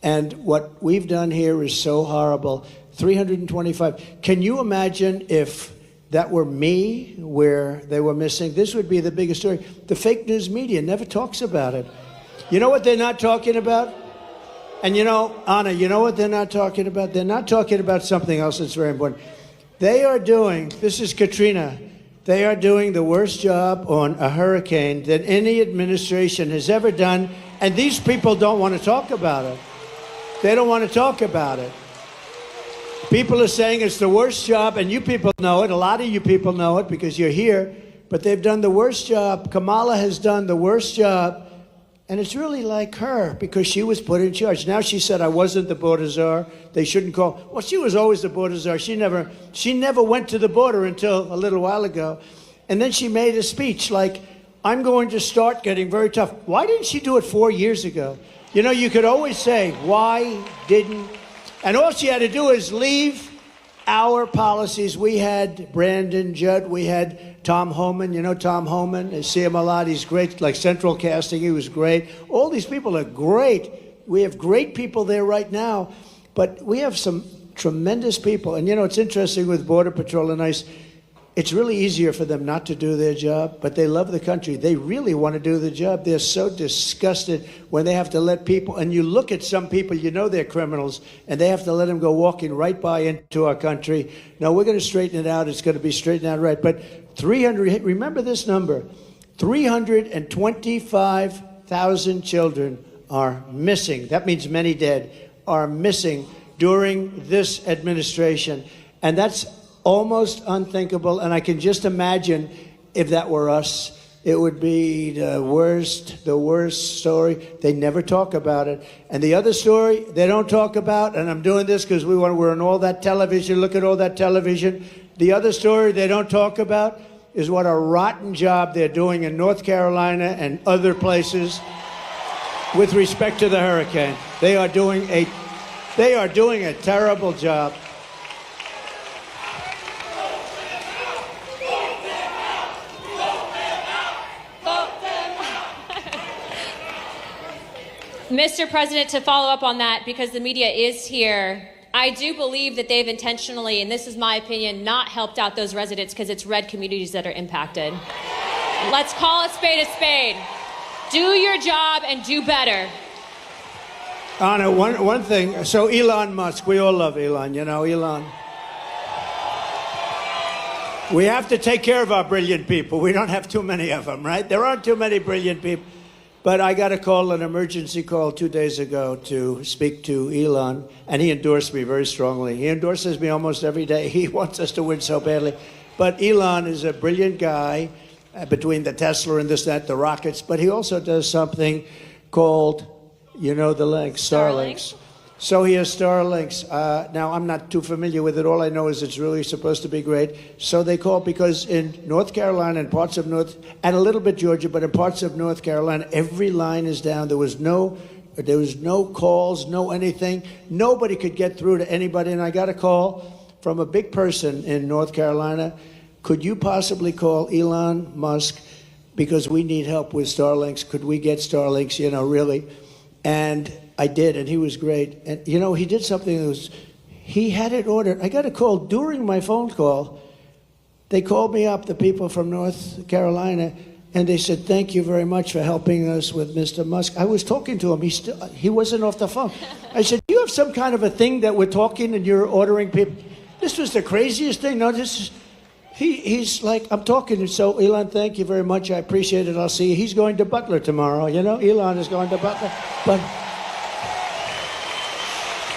And what we've done here is so horrible. 325. Can you imagine if that were me, where they were missing, this would be the biggest story. The fake news media never talks about it. You know what they're not talking about? And you know, Anna, you know what they're not talking about? They're not talking about something else that's very important. They are doing, this is Katrina, they are doing the worst job on a hurricane that any administration has ever done, and these people don't want to talk about it. They don't want to talk about it. People are saying it's the worst job, and you people know it. A lot of you people know it because you're here, but they've done the worst job. Kamala has done the worst job, and it's really like her because she was put in charge. Now she said, I wasn't the border czar. They shouldn't call. Well, she was always the border czar. She never went to the border until a little while ago. And then she made a speech like, I'm going to start getting very tough. Why didn't she do it 4 years ago? You know, you could always say, why didn't... And all she had to do is leave our policies. We had Brandon Judd. We had Tom Homan. You know Tom Homan? I see him a lot. He's great, like Central Casting. He was great. All these people are great. We have great people there right now. But we have some tremendous people. And, you know, it's interesting with Border Patrol and ICE. It's really easier for them not to do their job, but they love the country. They really want to do the job. They're so disgusted when they have to let people, and you look at some people, you know they're criminals, and they have to let them go walking right by into our country. No, we're going to straighten it out. It's going to be straightened out right. But 300, remember this number, 325,000 children are missing. That means many dead are missing during this administration. And that's almost unthinkable, and I can just imagine if that were us, it would be the worst story. They never talk about it. And the other story they don't talk about, and I'm doing this because we're on all that television, look at all that television. The other story they don't talk about is what a rotten job they're doing in North Carolina and other places with respect to the hurricane. They are doing a terrible job. Mr. President, to follow up on that, because the media is here, I do believe that they've intentionally, and this is my opinion, not helped out those residents because it's red communities that are impacted. Let's call a spade a spade. Do your job and do better. Anna, one thing. So Elon Musk, we all love Elon, you know, Elon. We have to take care of our brilliant people. We don't have too many of them, right? There aren't too many brilliant people. But I got an emergency call 2 days ago to speak to Elon, and he endorsed me very strongly. He endorses me almost every day. He wants us to win so badly. But Elon is a brilliant guy between the Tesla and this, that, the rockets. But he also does something called, you know the link, Starlinks. So he has Starlinks. Now, I'm not too familiar with it. All I know is it's really supposed to be great. So they call because in North Carolina and parts of and a little bit Georgia, but in parts of North Carolina, every line is down. There was no calls, no anything. Nobody could get through to anybody. And I got a call from a big person in North Carolina. Could you possibly call Elon Musk because we need help with Starlinks? Could we get Starlinks, you know, really? And I did, and he was great. And, you know, he did something he had it ordered. I got a call during my phone call. They called me up, the people from North Carolina, and they said, thank you very much for helping us with Mr. Musk. I was talking to him. He wasn't off the phone. I said, do you have some kind of a thing that we're talking and you're ordering people? This was the craziest thing. No, he's like, I'm talking. So, Elon, thank you very much. I appreciate it. I'll see you. He's going to Butler tomorrow. You know, Elon is going to Butler.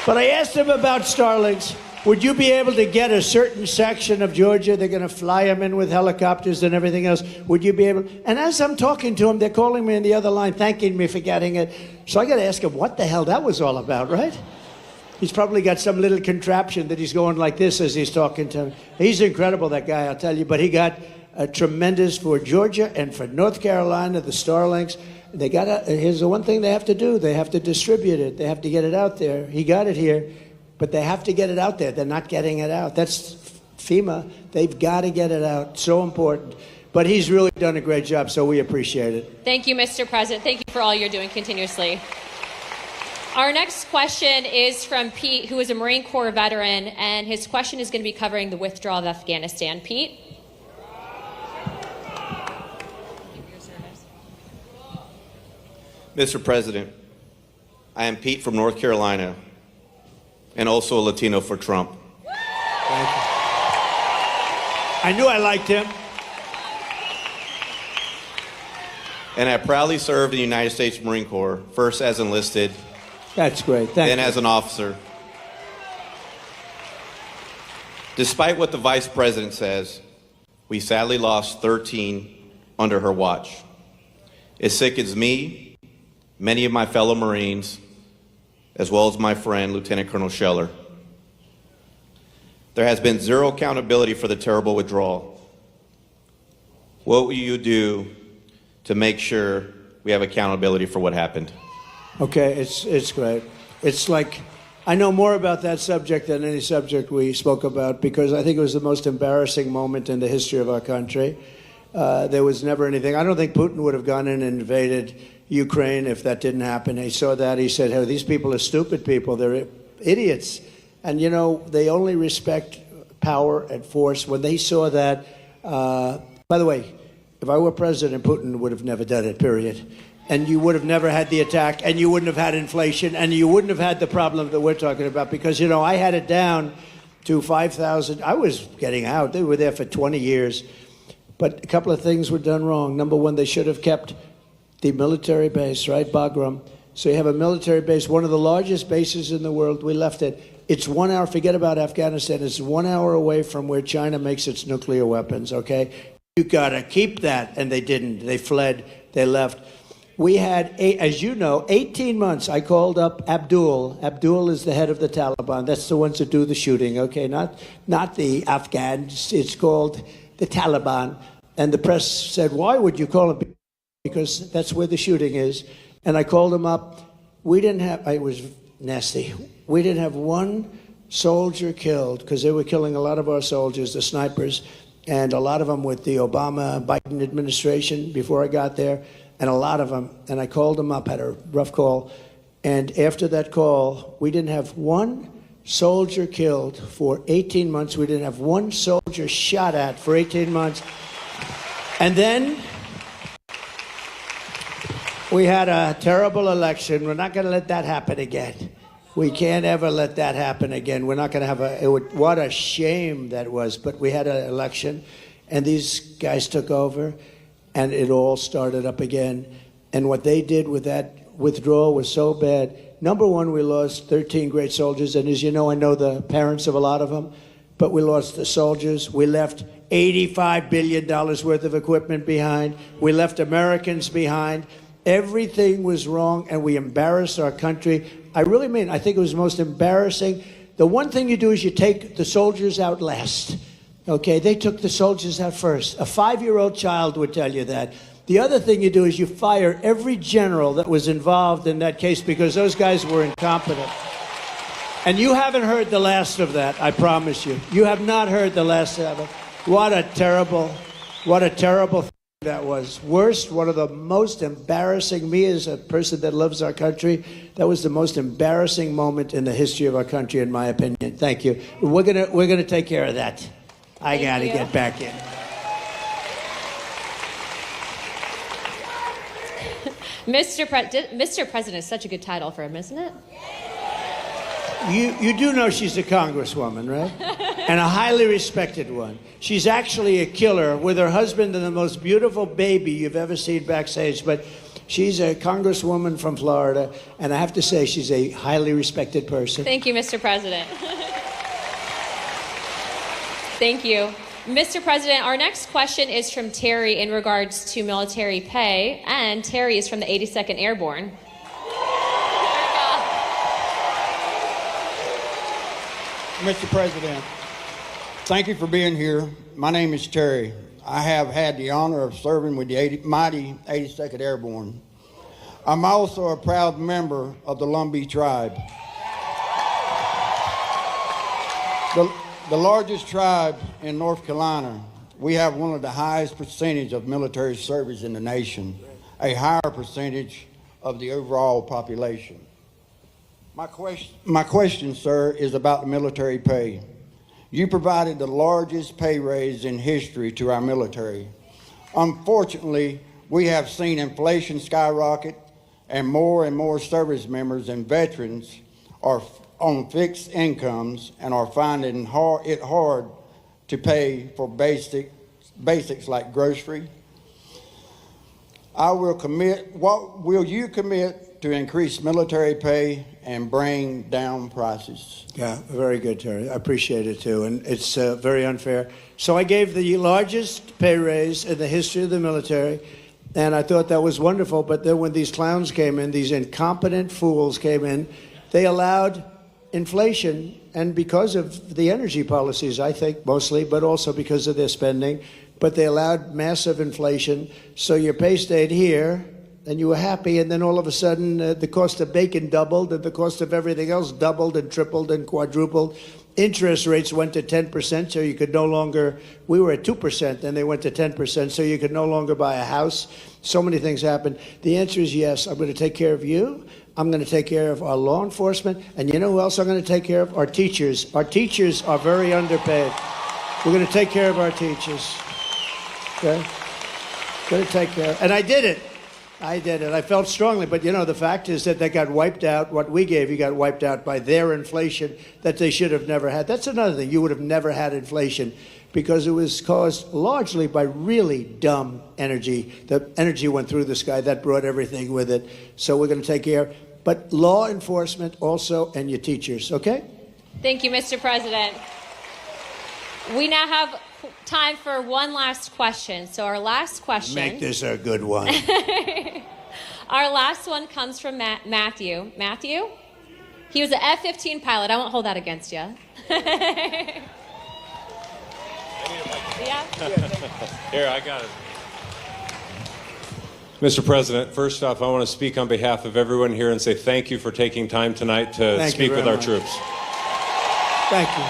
But I asked him about Starlinks. Would you be able to get a certain section of Georgia? They're going to fly them in with helicopters and everything else. Would you be able? And as I'm talking to him, they're calling me on the other line, thanking me for getting it. So I got to ask him what the hell that was all about, right? He's probably got some little contraption that he's going like this as he's talking to me. He's incredible, that guy, I'll tell you. But he got a tremendous for Georgia and for North Carolina, the Starlinks. They got here's the one thing they have to do. They have to distribute it. They have to get it out there. He got it here, but they have to get it out there. They're not getting it out. That's FEMA. They've got to get it out. So important. But he's really done a great job, so we appreciate it. Thank you, Mr. President. Thank you for all you're doing continuously. Our next question is from Pete, who is a Marine Corps veteran, and his question is going to be covering the withdrawal of Afghanistan. Pete? Mr. President, I am Pete from North Carolina, and also a Latino for Trump. Thank you. I knew I liked him. And I proudly served in the United States Marine Corps, first as enlisted, That's great. then as an officer. Despite what the Vice President says, we sadly lost 13 under her watch. It sickens me, many of my fellow Marines, as well as my friend, Lieutenant Colonel Scheller. There has been zero accountability for the terrible withdrawal. What will you do to make sure we have accountability for what happened? Okay, it's great. It's like, I know more about that subject than any subject we spoke about, because I think it was the most embarrassing moment in the history of our country. There was never anything. I don't think Putin would have gone in and invaded Ukraine if that didn't happen. He saw that. He said, hey, these people are stupid people. They're idiots. And, you know, they only respect power and force. When they saw that, by the way, if I were president, Putin would have never done it, period. And you would have never had the attack, and you wouldn't have had inflation, and you wouldn't have had the problem that we're talking about. Because, you know, I had it down to 5,000. I was getting out. They were there for 20 years. But a couple of things were done wrong. Number one, they should have kept the military base, right, Bagram? So you have a military base, one of the largest bases in the world. We left it. It's 1 hour, forget about Afghanistan. It's 1 hour away from where China makes its nuclear weapons, okay? You gotta keep that. And they didn't. They fled. They left. We had, as you know, 18 months. I called up Abdul. Abdul is the head of the Taliban. That's the ones that do the shooting, okay? Not the Afghans. It's called the Taliban. And the press said, why would you call him? Because that's where the shooting is. And I called him up. We didn't have, it was nasty. We didn't have one soldier killed, because they were killing a lot of our soldiers, the snipers, and a lot of them with the Obama-Biden administration before I got there, and a lot of them. And I called them up, had a rough call. And after that call, we didn't have one soldier killed for 18 months. We didn't have one soldier shot at for 18 months. And then we had a terrible election. We're not going to let that happen again. We can't ever let that happen again. We're not going to have what a shame that was. But we had an election, and these guys took over, and it all started up again. And what they did with that withdrawal was so bad. Number one, we lost 13 great soldiers. And as you know, I know the parents of a lot of them. But we lost the soldiers. We left $85 billion worth of equipment behind. We left Americans behind. Everything was wrong, and we embarrassed our country. I really mean, I think it was the most embarrassing. The one thing you do is you take the soldiers out last. Okay, they took the soldiers out first. A 5-year-old child would tell you that. The other thing you do is you fire every general that was involved in that case, because those guys were incompetent. And you haven't heard the last of that, I promise you. You have not heard the last of it. What a terrible thing that was. Worst, one of the most embarrassing, me as a person that loves our country, that was the most embarrassing moment in the history of our country, in my opinion. Thank you. We're gonna take care of that. I gotta get back in. Mr. President is such a good title for him, isn't it? You do know she's a congresswoman, right? And a highly respected one. She's actually a killer with her husband and the most beautiful baby you've ever seen backstage. But she's a congresswoman from Florida, and I have to say she's a highly respected person. Thank you, Mr. President. Thank you. Mr. President, our next question is from Terry in regards to military pay, and Terry is from the 82nd Airborne. Mr. President, thank you for being here. My name is Terry. I have had the honor of serving with the mighty 82nd Airborne. I'm also a proud member of the Lumbee tribe. The largest tribe in North Carolina. We have one of the highest percentage of military service in the nation, a higher percentage of the overall population. My question, sir, is about the military pay. You provided the largest pay raise in history to our military. Unfortunately, we have seen inflation skyrocket, and more service members and veterans are on fixed incomes and are finding it hard to pay for basics like grocery. What will you commit to increase military pay and bring down prices? Yeah, very good, Terry. I appreciate it, too. And it's very unfair. So I gave the largest pay raise in the history of the military, and I thought that was wonderful. But then when these clowns came in, these incompetent fools came in, they allowed inflation, and because of the energy policies, I think, mostly, but also because of their spending, but they allowed massive inflation, so your pay stayed here, and you were happy, and then all of a sudden the cost of bacon doubled, and the cost of everything else doubled and tripled and quadrupled. Interest rates went to 10%, so you could no longer, we were at 2%, and they went to 10%, so you could no longer buy a house. So many things happened. The answer is yes, I'm going to take care of you. I'm going to take care of our law enforcement. And you know who else I'm going to take care of? Our teachers. Our teachers are very underpaid. We're going to take care of our teachers. Okay? Going to take care. And I did it. I did it. I felt strongly. But, you know, the fact is that they got wiped out. What we gave you got wiped out by their inflation that they should have never had. That's another thing. You would have never had inflation because it was caused largely by really dumb energy. The energy went through the sky. That brought everything with it. So we're going to take care. But law enforcement also, and your teachers, okay? Thank you, Mr. President. We now have time for one last question. So our last question... Make this a good one. Our last one comes from Matthew. Matthew? He was an F-15 pilot. I won't hold that against you. Yeah? Here, I got it. Mr. President, first off, I want to speak on behalf of everyone here and say thank you for taking time tonight to speak with our troops. Thank you.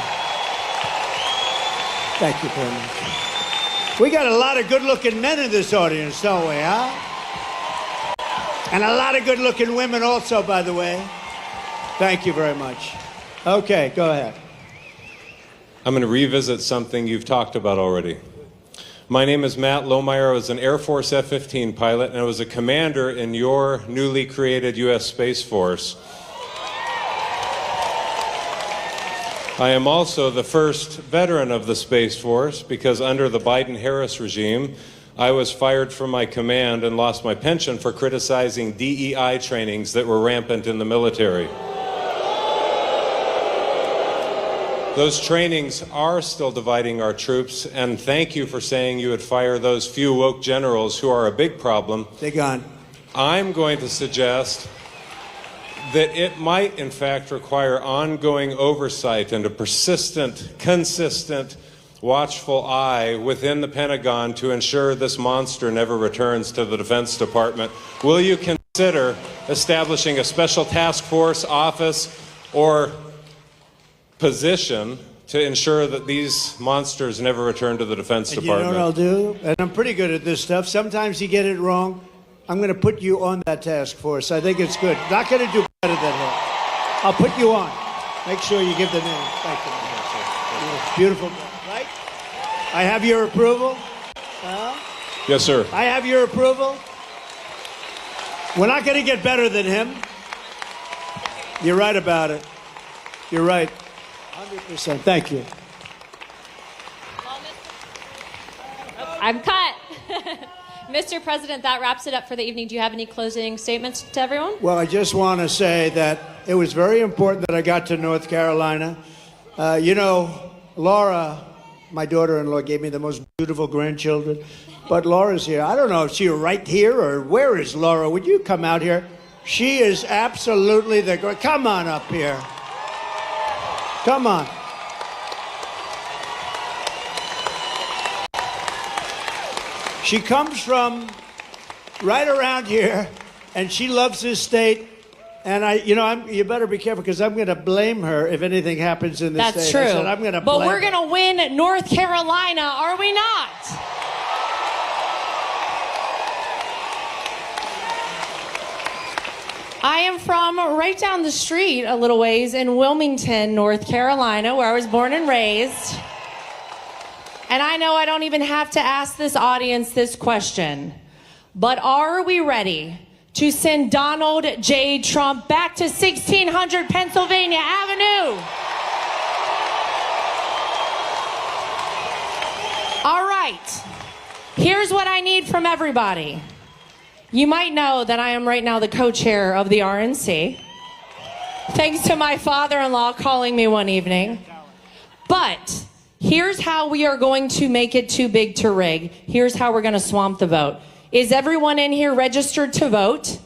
Thank you very much. We got a lot of good-looking men in this audience, don't we, huh? And a lot of good-looking women also, by the way. Thank you very much. Okay, go ahead. I'm going to revisit something you've talked about already. My name is Matt Lohmeyer. I was an Air Force F-15 pilot, and I was a commander in your newly created U.S. Space Force. I am also the first veteran of the Space Force because under the Biden-Harris regime, I was fired from my command and lost my pension for criticizing DEI trainings that were rampant in the military. Those trainings are still dividing our troops, and thank you for saying you would fire those few woke generals who are a big problem. They're gone. I'm going to suggest that it might, in fact, require ongoing oversight and a persistent, consistent, watchful eye within the Pentagon to ensure this monster never returns to the Defense Department. Will you consider establishing a special task force, office, or position to ensure that these monsters never return to the Defense Department? You know what I'll do? And I'm pretty good at this stuff. Sometimes you get it wrong. I'm going to put you on that task force. I think it's good. Not going to do better than him. I'll put you on. Make sure you give the name. Thank you. Beautiful. Right? I have your approval? Yes, sir. I have your approval? We're not going to get better than him. You're right about it. You're right. 100%. Thank you. I'm cut. Mr. President, that wraps it up for the evening. Do you have any closing statements to everyone? Well, I just want to say that it was very important that I got to North Carolina. You know, Laura, my daughter-in-law, gave me the most beautiful grandchildren. But Laura's here. I don't know if she's right here or where is Laura. Would you come out here? She is absolutely the great. Come on up here. Come on. She comes from right around here, and she loves this state. And you better be careful because I'm going to blame her if anything happens in this state. That's true. I said, I'm going to but blame we're going to win North Carolina, are we not? I am from right down the street a little ways in Wilmington, North Carolina, where I was born and raised. And I know I don't even have to ask this audience this question, but are we ready to send Donald J. Trump back to 1600 Pennsylvania Avenue? All right, here's what I need from everybody. You might know that I am right now the co-chair of the RNC, thanks to my father-in-law calling me one evening. But here's how we are going to make it too big to rig. Here's how we're going to swamp the vote. Is everyone in here registered to vote?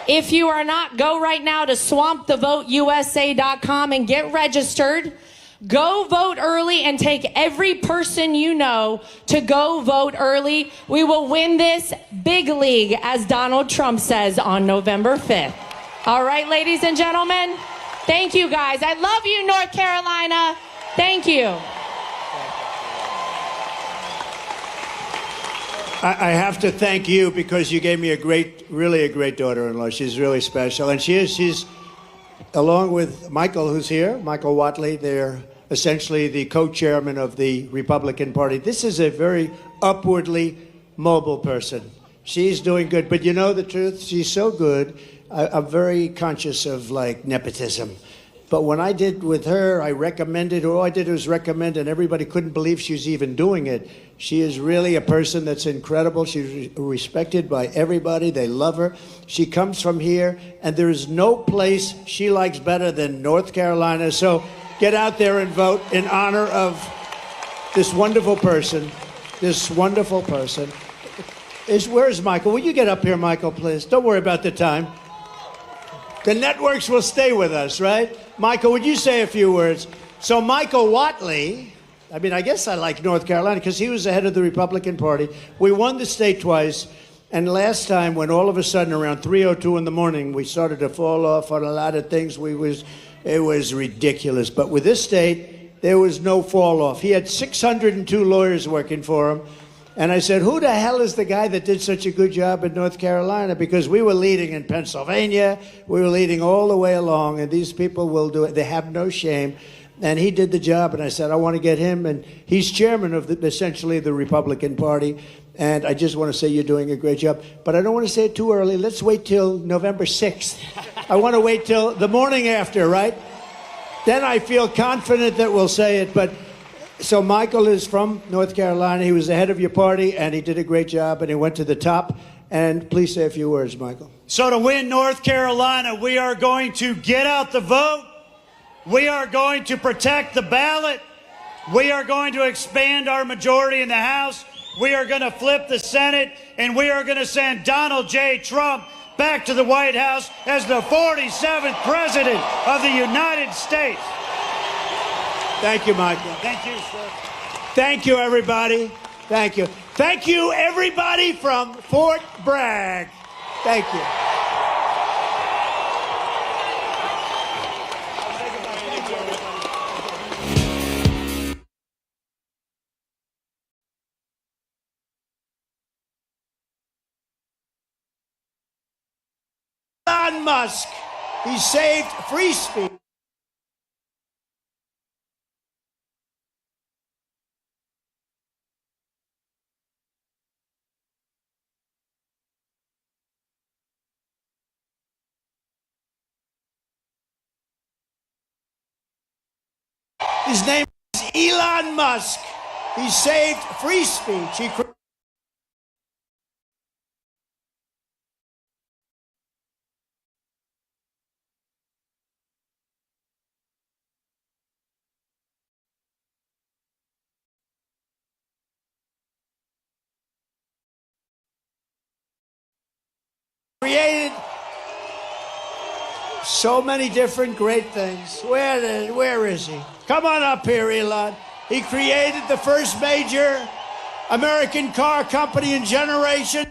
If you are not, go right now to swampthevoteusa.com and get registered. Go vote early and take every person you know to go vote early. We will win this big league, as Donald Trump says, on November 5th. All right, ladies and gentlemen, thank you guys. I love you, North Carolina. Thank you. I have to thank you because you gave me really a great daughter-in-law. She's really special. And she's along with Michael, who's here, Michael Whatley, they're essentially the co-chairman of the Republican Party. This is a very upwardly mobile person. She's doing good. But you know the truth? She's so good. I'm very conscious of, like, nepotism. But when I did with her, I recommended her. All I did was recommend, and everybody couldn't believe she was even doing it. She is really a person that's incredible. She's respected by everybody. They love her. She comes from here, and there is no place she likes better than North Carolina. So get out there and vote in honor of this wonderful person. This wonderful person. Where's Michael? Will you get up here, Michael, please? Don't worry about the time. The networks will stay with us, right? Michael, would you say a few words? So Michael Whatley, I mean, I guess I like North Carolina because he was the head of the Republican Party. We won the state twice. And last time, when all of a sudden around 3:02 in the morning, we started to fall off on a lot of things, it was ridiculous. But with this state, there was no fall off. He had 602 lawyers working for him. And I said, who the hell is the guy that did such a good job in North Carolina? Because we were leading in Pennsylvania. We were leading all the way along. And these people will do it. They have no shame. And he did the job. And I said, I want to get him. And he's chairman of essentially the Republican Party. And I just want to say you're doing a great job. But I don't want to say it too early. Let's wait till November 6th. I want to wait till the morning after, right? Then I feel confident that we'll say it. But so Michael is from North Carolina. He was the head of your party, and he did a great job, and he went to the top. And please say a few words, Michael. So to win North Carolina, we are going to get out the vote. We are going to protect the ballot. We are going to expand our majority in the House. We are going to flip the Senate, and we are going to send Donald J. Trump back to the White House as the 47th President of the United States. Thank you, Michael. Thank you, sir. Thank you, everybody. Thank you. Thank you, everybody from Fort Bragg. Thank you. Elon Musk, he saved free speech. His name is Elon Musk. He saved free speech. He created so many different great things. Where is he? Come on up here, Elon. He created the first major American car company in generations,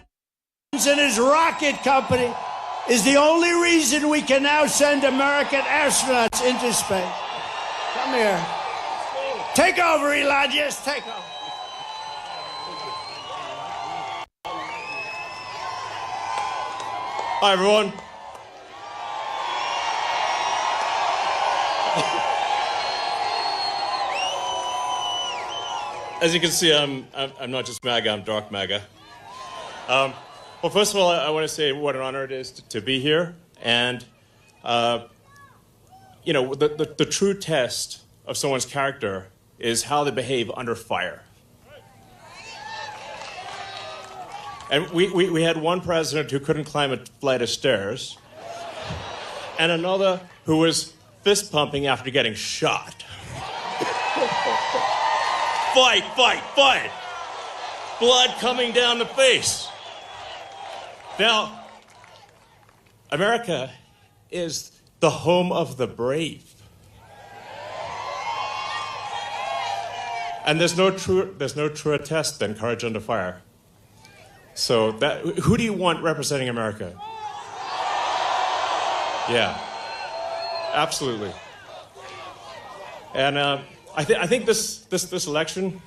and his rocket company is the only reason we can now send American astronauts into space. Come here. Take over, Elon. Yes, take over. Hi, everyone. As you can see, I'm not just MAGA, I'm dark MAGA. Well, first of all, I want to say what an honor it is to be here. And, you know, the true test of someone's character is how they behave under fire. And we had one president who couldn't climb a flight of stairs, and another who was fist pumping after getting shot. Fight, fight, fight! Blood coming down the face. Now, America is the home of the brave. And there's no truer test than courage under fire. So who do you want representing America? Yeah, absolutely. And I think this election,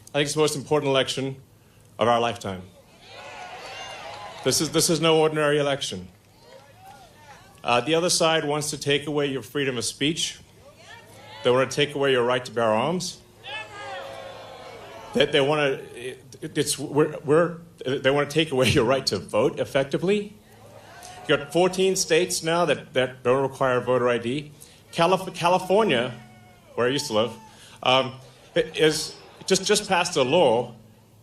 I think it's the most important election of our lifetime. This is no ordinary election. The other side wants to take away your freedom of speech. They want to take away your right to bear arms. They want to take away your right to vote effectively. You've got 14 states now that don't require voter ID. California, where I used to live, is just passed a law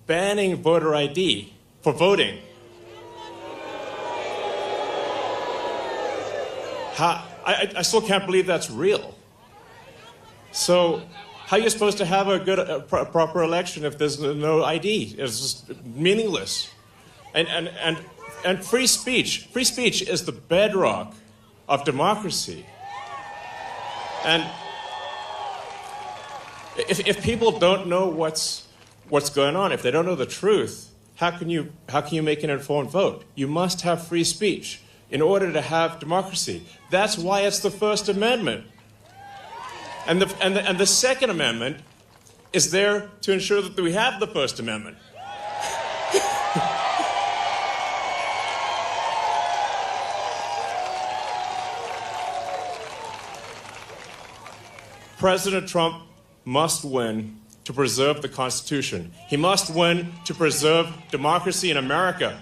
banning voter ID for voting. I still can't believe that's real. So how are you supposed to have a proper election if there's no ID? It's just meaningless. And free speech is the bedrock of democracy. And if people don't know what's going on, if they don't know the truth, how can you make an informed vote? You must have free speech in order to have democracy. That's why it's the First Amendment. And the Second Amendment is there to ensure that we have the First Amendment. President Trump must win to preserve the Constitution. He must win to preserve democracy in America.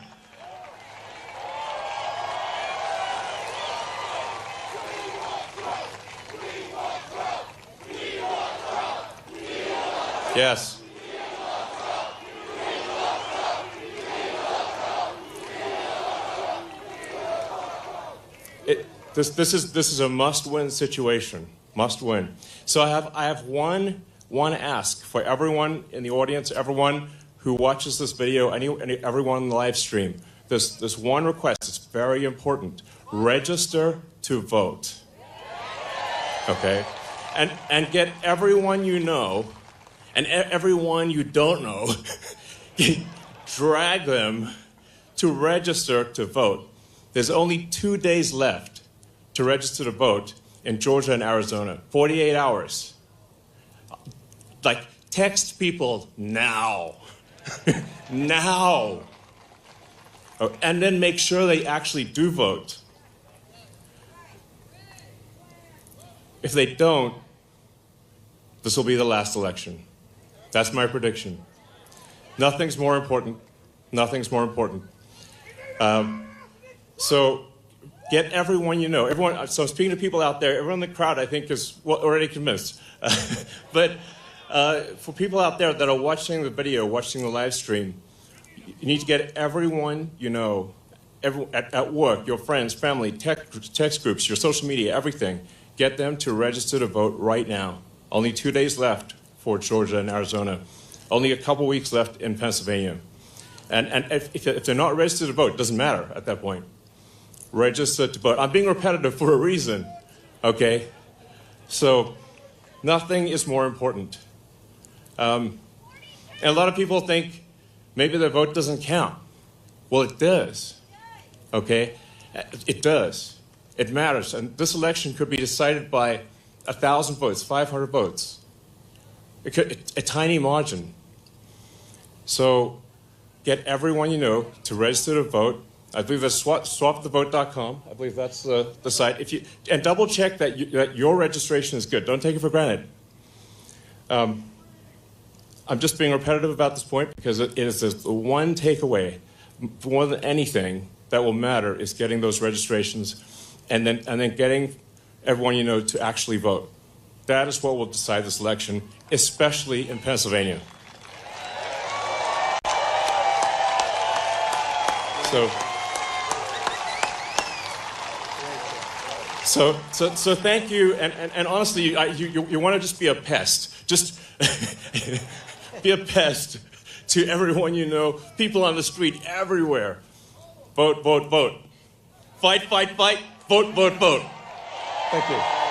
Yes. This is a must-win situation. Must win. So I have one ask for everyone in the audience, everyone who watches this video, everyone in the live stream. There's one request. It's very important. Register to vote. Okay? And get everyone you know and everyone you don't know, drag them to register to vote. There's only 2 days left to register to vote in Georgia and Arizona. 48 hours. Like, text people now. Now. Oh, and then make sure they actually do vote. If they don't, this will be the last election. That's my prediction. Nothing's more important. Nothing's more important. So get everyone you know. So I'm speaking to people out there. Everyone in the crowd, I think, is already convinced. But for people out there that are watching the video, watching the live stream, you need to get everyone you know, at work, your friends, family, text groups, your social media, everything. Get them to register to vote right now. Only 2 days left for Georgia and Arizona. Only a couple weeks left in Pennsylvania. And if they're not registered to vote, it doesn't matter at that point. Register to vote. I'm being repetitive for a reason, okay? So nothing is more important. And a lot of people think maybe their vote doesn't count. Well, it does, okay? It does. It matters. And this election could be decided by 1,000 votes, 500 votes. A tiny margin. So get everyone you know to register to vote I believe that's swapthevote.com. I believe that's the site. And double check that your registration is good. Don't take it for granted. I'm just being repetitive about this point because it is the one takeaway more than anything that will matter is getting those registrations and then getting everyone you know to actually vote. That is what will decide this election, especially in Pennsylvania. So thank you, and honestly, you want to just be a pest. Just be a pest to everyone you know, people on the street, everywhere. Vote, vote, vote. Fight, fight, fight. Vote, vote, vote. Thank you.